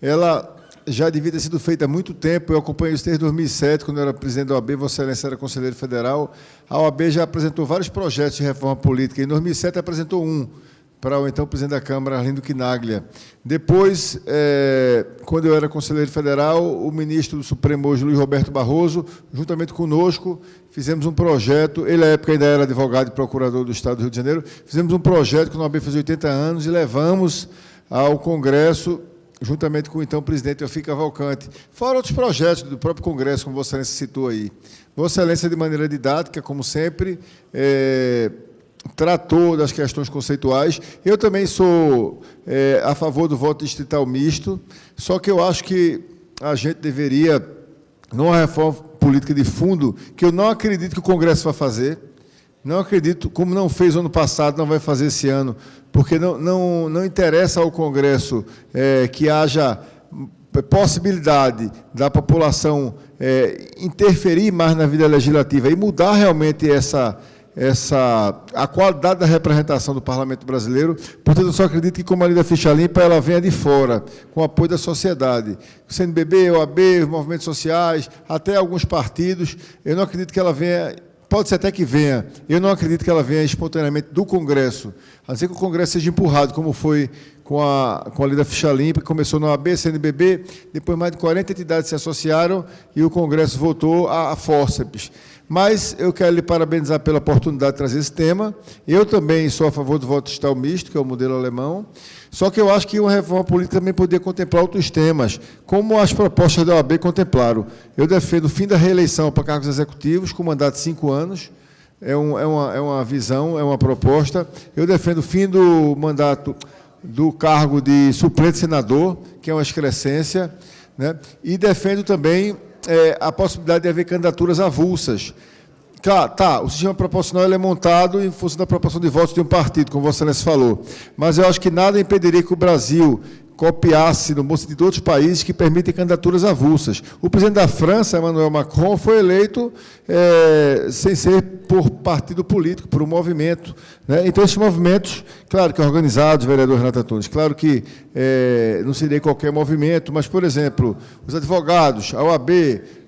ela já devia ter sido feita há muito tempo. Eu acompanho isso desde 2007, quando eu era presidente da OAB, Vossa Excelência era conselheiro federal. A OAB já apresentou vários projetos de reforma política. Em 2007 apresentou um para o então presidente da Câmara, Arlindo Quinaglia. Depois, quando eu era conselheiro federal, o ministro do Supremo hoje, Luiz Roberto Barroso, juntamente conosco, fizemos um projeto. Ele, à época, ainda era advogado e procurador do Estado do Rio de Janeiro. Fizemos um projeto que a OAB fez 80 anos e levamos ao Congresso, juntamente com o então presidente Elfi Cavalcante. Fora outros projetos do próprio Congresso, como Vossa Excelência citou aí. Vossa Excelência, de maneira didática, como sempre, tratou das questões conceituais. Eu também sou a favor do voto distrital misto, só que eu acho que a gente deveria, numa reforma política de fundo, que eu não acredito que o Congresso vai fazer, Não acredito, como não fez ano passado, não vai fazer esse ano, porque não interessa ao Congresso que haja possibilidade da população interferir mais na vida legislativa e mudar realmente a qualidade da representação do Parlamento brasileiro. Portanto, eu só acredito que, como a lei da ficha limpa, ela venha de fora, com o apoio da sociedade. O CNBB, OAB, os movimentos sociais, até alguns partidos, eu não acredito que ela venha, pode ser até que venha, eu não acredito que ela venha espontaneamente do Congresso, a não ser que o Congresso seja empurrado, como foi com a lei da ficha limpa, que começou no OAB, CNBB, depois mais de 40 entidades se associaram e o Congresso votou a fórceps. Mas eu quero lhe parabenizar pela oportunidade de trazer esse tema. Eu também sou a favor do voto digital misto, que é o modelo alemão, só que eu acho que uma reforma política também poderia contemplar outros temas, como as propostas da OAB contemplaram. Eu defendo o fim da reeleição para cargos executivos, com mandato de 5 anos, é uma visão, é uma proposta. Eu defendo o fim do mandato do cargo de suplente senador, que é uma excrescência, né? E defendo também a possibilidade de haver candidaturas avulsas. Claro, o sistema proporcional ele é montado em função da proporção de votos de um partido, como Vossa Excelência falou, mas eu acho que nada impediria que o Brasil copiasse, no bom sentido, de outros países que permitem candidaturas avulsas. O presidente da França, Emmanuel Macron, foi eleito sem ser por partido político, por um movimento, né? Então, esses movimentos, claro que organizados, vereador Renato Antunes, claro que não seria qualquer movimento, mas, por exemplo, os advogados, a OAB,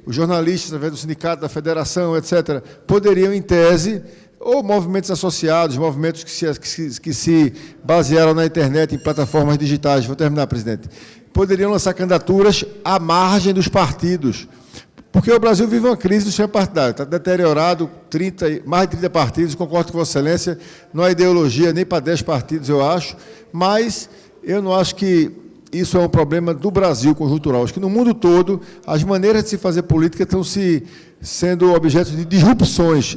os jornalistas, através do sindicato, da federação, etc., poderiam, em tese, ou movimentos associados, movimentos que se basearam na internet, em plataformas digitais, vou terminar, presidente, poderiam lançar candidaturas à margem dos partidos, porque o Brasil vive uma crise do sistema partidário, está deteriorado, mais de 30 partidos, concordo com Vossa Excelência, não há ideologia nem para 10 partidos, eu acho, mas eu não acho que isso é um problema do Brasil conjuntural. Acho que no mundo todo, as maneiras de se fazer política estão sendo objeto de disrupções.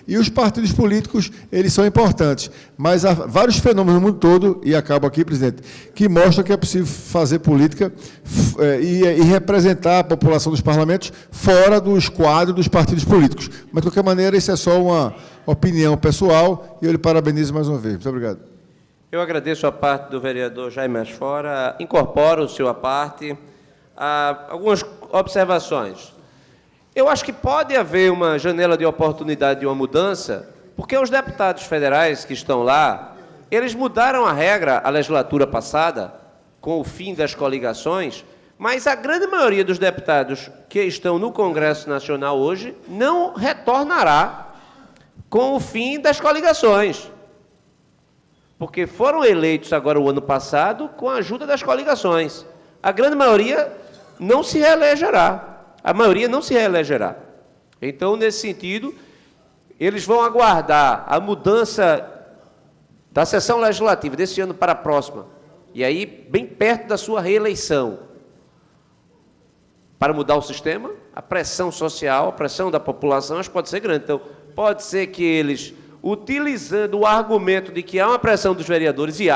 E os partidos políticos, eles são importantes. Mas há vários fenômenos no mundo todo, e acabo aqui, presidente, que mostram que é possível fazer política e representar a população dos parlamentos fora dos quadros dos partidos políticos. Mas, de qualquer maneira, isso é só uma opinião pessoal, e eu lhe parabenizo mais uma vez. Muito obrigado. Eu agradeço a parte do vereador Jaime Asfora, incorporo o seu à parte. Algumas observações. Eu acho que pode haver uma janela de oportunidade de uma mudança, porque os deputados federais que estão lá, eles mudaram a regra a legislatura passada, com o fim das coligações, mas a grande maioria dos deputados que estão no Congresso Nacional hoje não retornará com o fim das coligações, porque foram eleitos agora o ano passado com a ajuda das coligações. A grande maioria não se reelegerá. A maioria não se reelegerá. Então, nesse sentido, eles vão aguardar a mudança da sessão legislativa desse ano para a próxima, e aí bem perto da sua reeleição, para mudar o sistema. A pressão social, a pressão da população, acho que pode ser grande. Então, pode ser que eles, utilizando o argumento de que há uma pressão dos vereadores, e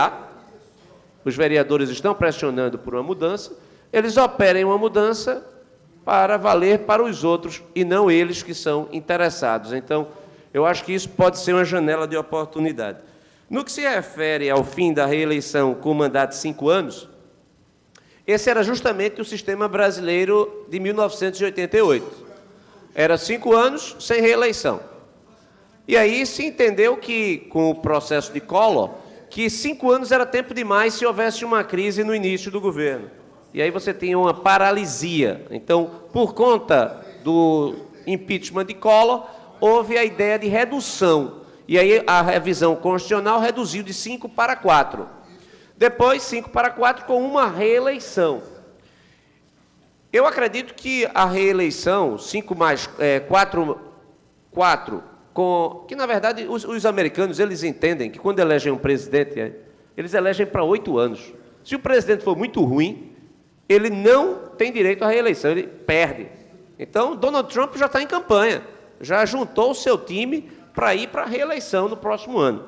os vereadores estão pressionando por uma mudança, eles operem uma mudança para valer para os outros, e não eles que são interessados. Então, eu acho que isso pode ser uma janela de oportunidade. No que se refere ao fim da reeleição com mandato de 5 anos, esse era justamente o sistema brasileiro de 1988. Era 5 anos sem reeleição. E aí se entendeu que, com o processo de Collor, que 5 anos era tempo demais se houvesse uma crise no início do governo. E aí você tinha uma paralisia. Então, por conta do impeachment de Collor, houve a ideia de redução. E aí a revisão constitucional reduziu de 5 para 4. Depois, 5 para 4 com uma reeleição. Eu acredito que a reeleição, 5 mais 4, que, na verdade, os americanos, eles entendem que, quando elegem um presidente, eles elegem para 8 anos. Se o presidente for muito ruim, ele não tem direito à reeleição, ele perde. Então, Donald Trump já está em campanha, já juntou o seu time para ir para a reeleição no próximo ano.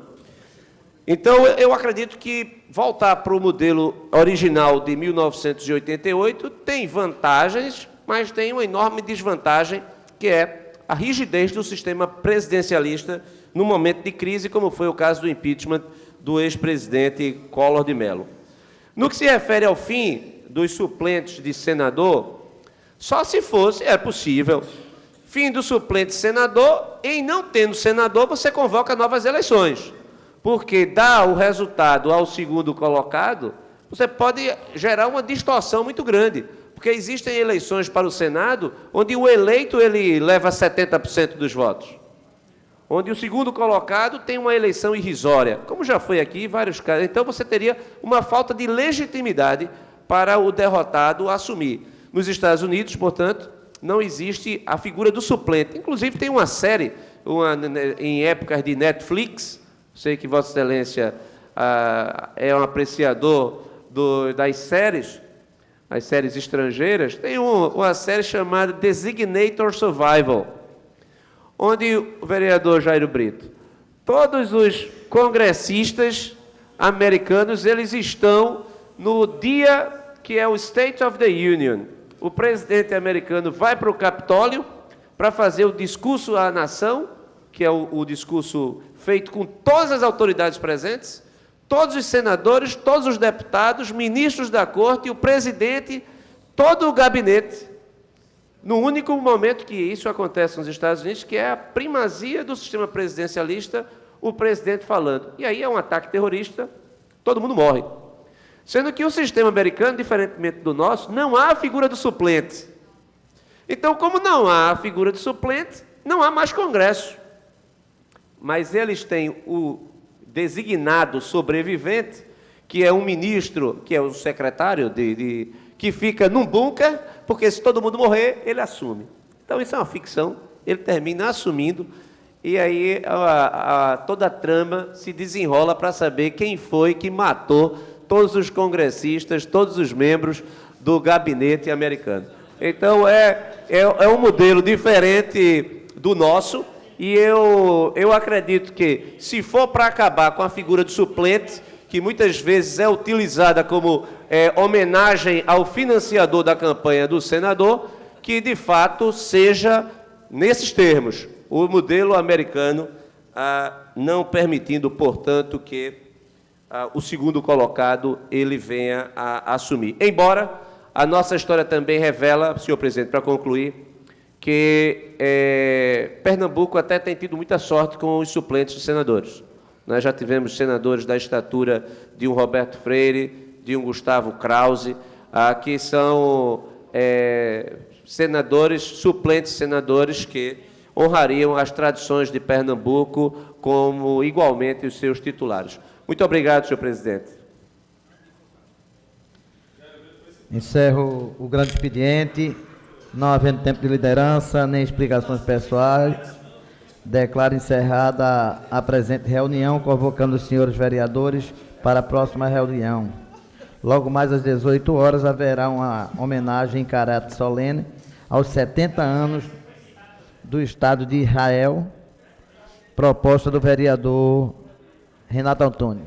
Então, eu acredito que voltar para o modelo original de 1988 tem vantagens, mas tem uma enorme desvantagem, que é a rigidez do sistema presidencialista no momento de crise, como foi o caso do impeachment do ex-presidente Collor de Mello. No que se refere ao fim dos suplentes de senador, só se fosse, é possível, fim do suplente senador, em não tendo senador, você convoca novas eleições, porque dá o resultado ao segundo colocado, você pode gerar uma distorção muito grande, porque existem eleições para o Senado, onde o eleito ele leva 70% dos votos, onde o segundo colocado tem uma eleição irrisória, como já foi aqui em vários casos. Então, você teria uma falta de legitimidade para o derrotado assumir. Nos Estados Unidos, portanto, não existe a figura do suplente. Inclusive, tem uma série, em épocas de Netflix, sei que Vossa Excelência é um apreciador das séries, as séries estrangeiras, tem uma série chamada Designated Survival, onde o vereador Jairo Brito, todos os congressistas americanos, eles estão no dia que é o State of the Union. O presidente americano vai para o Capitólio para fazer o discurso à nação, que é o discurso feito com todas as autoridades presentes, todos os senadores, todos os deputados, ministros da corte, o presidente, todo o gabinete, no único momento que isso acontece nos Estados Unidos, que é a primazia do sistema presidencialista, o presidente falando. E aí é um ataque terrorista, todo mundo morre. Sendo que o sistema americano, diferentemente do nosso, não há a figura do suplente. Então, como não há a figura do suplente, não há mais Congresso. Mas eles têm o designado sobrevivente, que é um ministro, que é o secretário, que fica num bunker, porque se todo mundo morrer, ele assume. Então, isso é uma ficção, ele termina assumindo, e aí toda a trama se desenrola para saber quem foi que matou todos os congressistas, todos os membros do gabinete americano. Então, é um modelo diferente do nosso, e eu acredito que, se for para acabar com a figura do suplente, que muitas vezes é utilizada como homenagem ao financiador da campanha do senador, que, de fato, seja nesses termos, o modelo americano, não permitindo, portanto, que o segundo colocado ele venha a assumir. Embora a nossa história também revela, senhor presidente, para concluir, que Pernambuco até tem tido muita sorte com os suplentes de senadores. Nós já tivemos senadores da estatura de um Roberto Freire, de um Gustavo Krause, que são senadores, suplentes senadores que honrariam as tradições de Pernambuco como igualmente os seus titulares. Muito obrigado, senhor presidente. Encerro o grande expediente. Não havendo tempo de liderança, nem explicações pessoais, declaro encerrada a presente reunião, convocando os senhores vereadores para a próxima reunião. Logo mais às 18 horas haverá uma homenagem em caráter solene aos 70 anos do Estado de Israel, proposta do vereador Renato Antônio.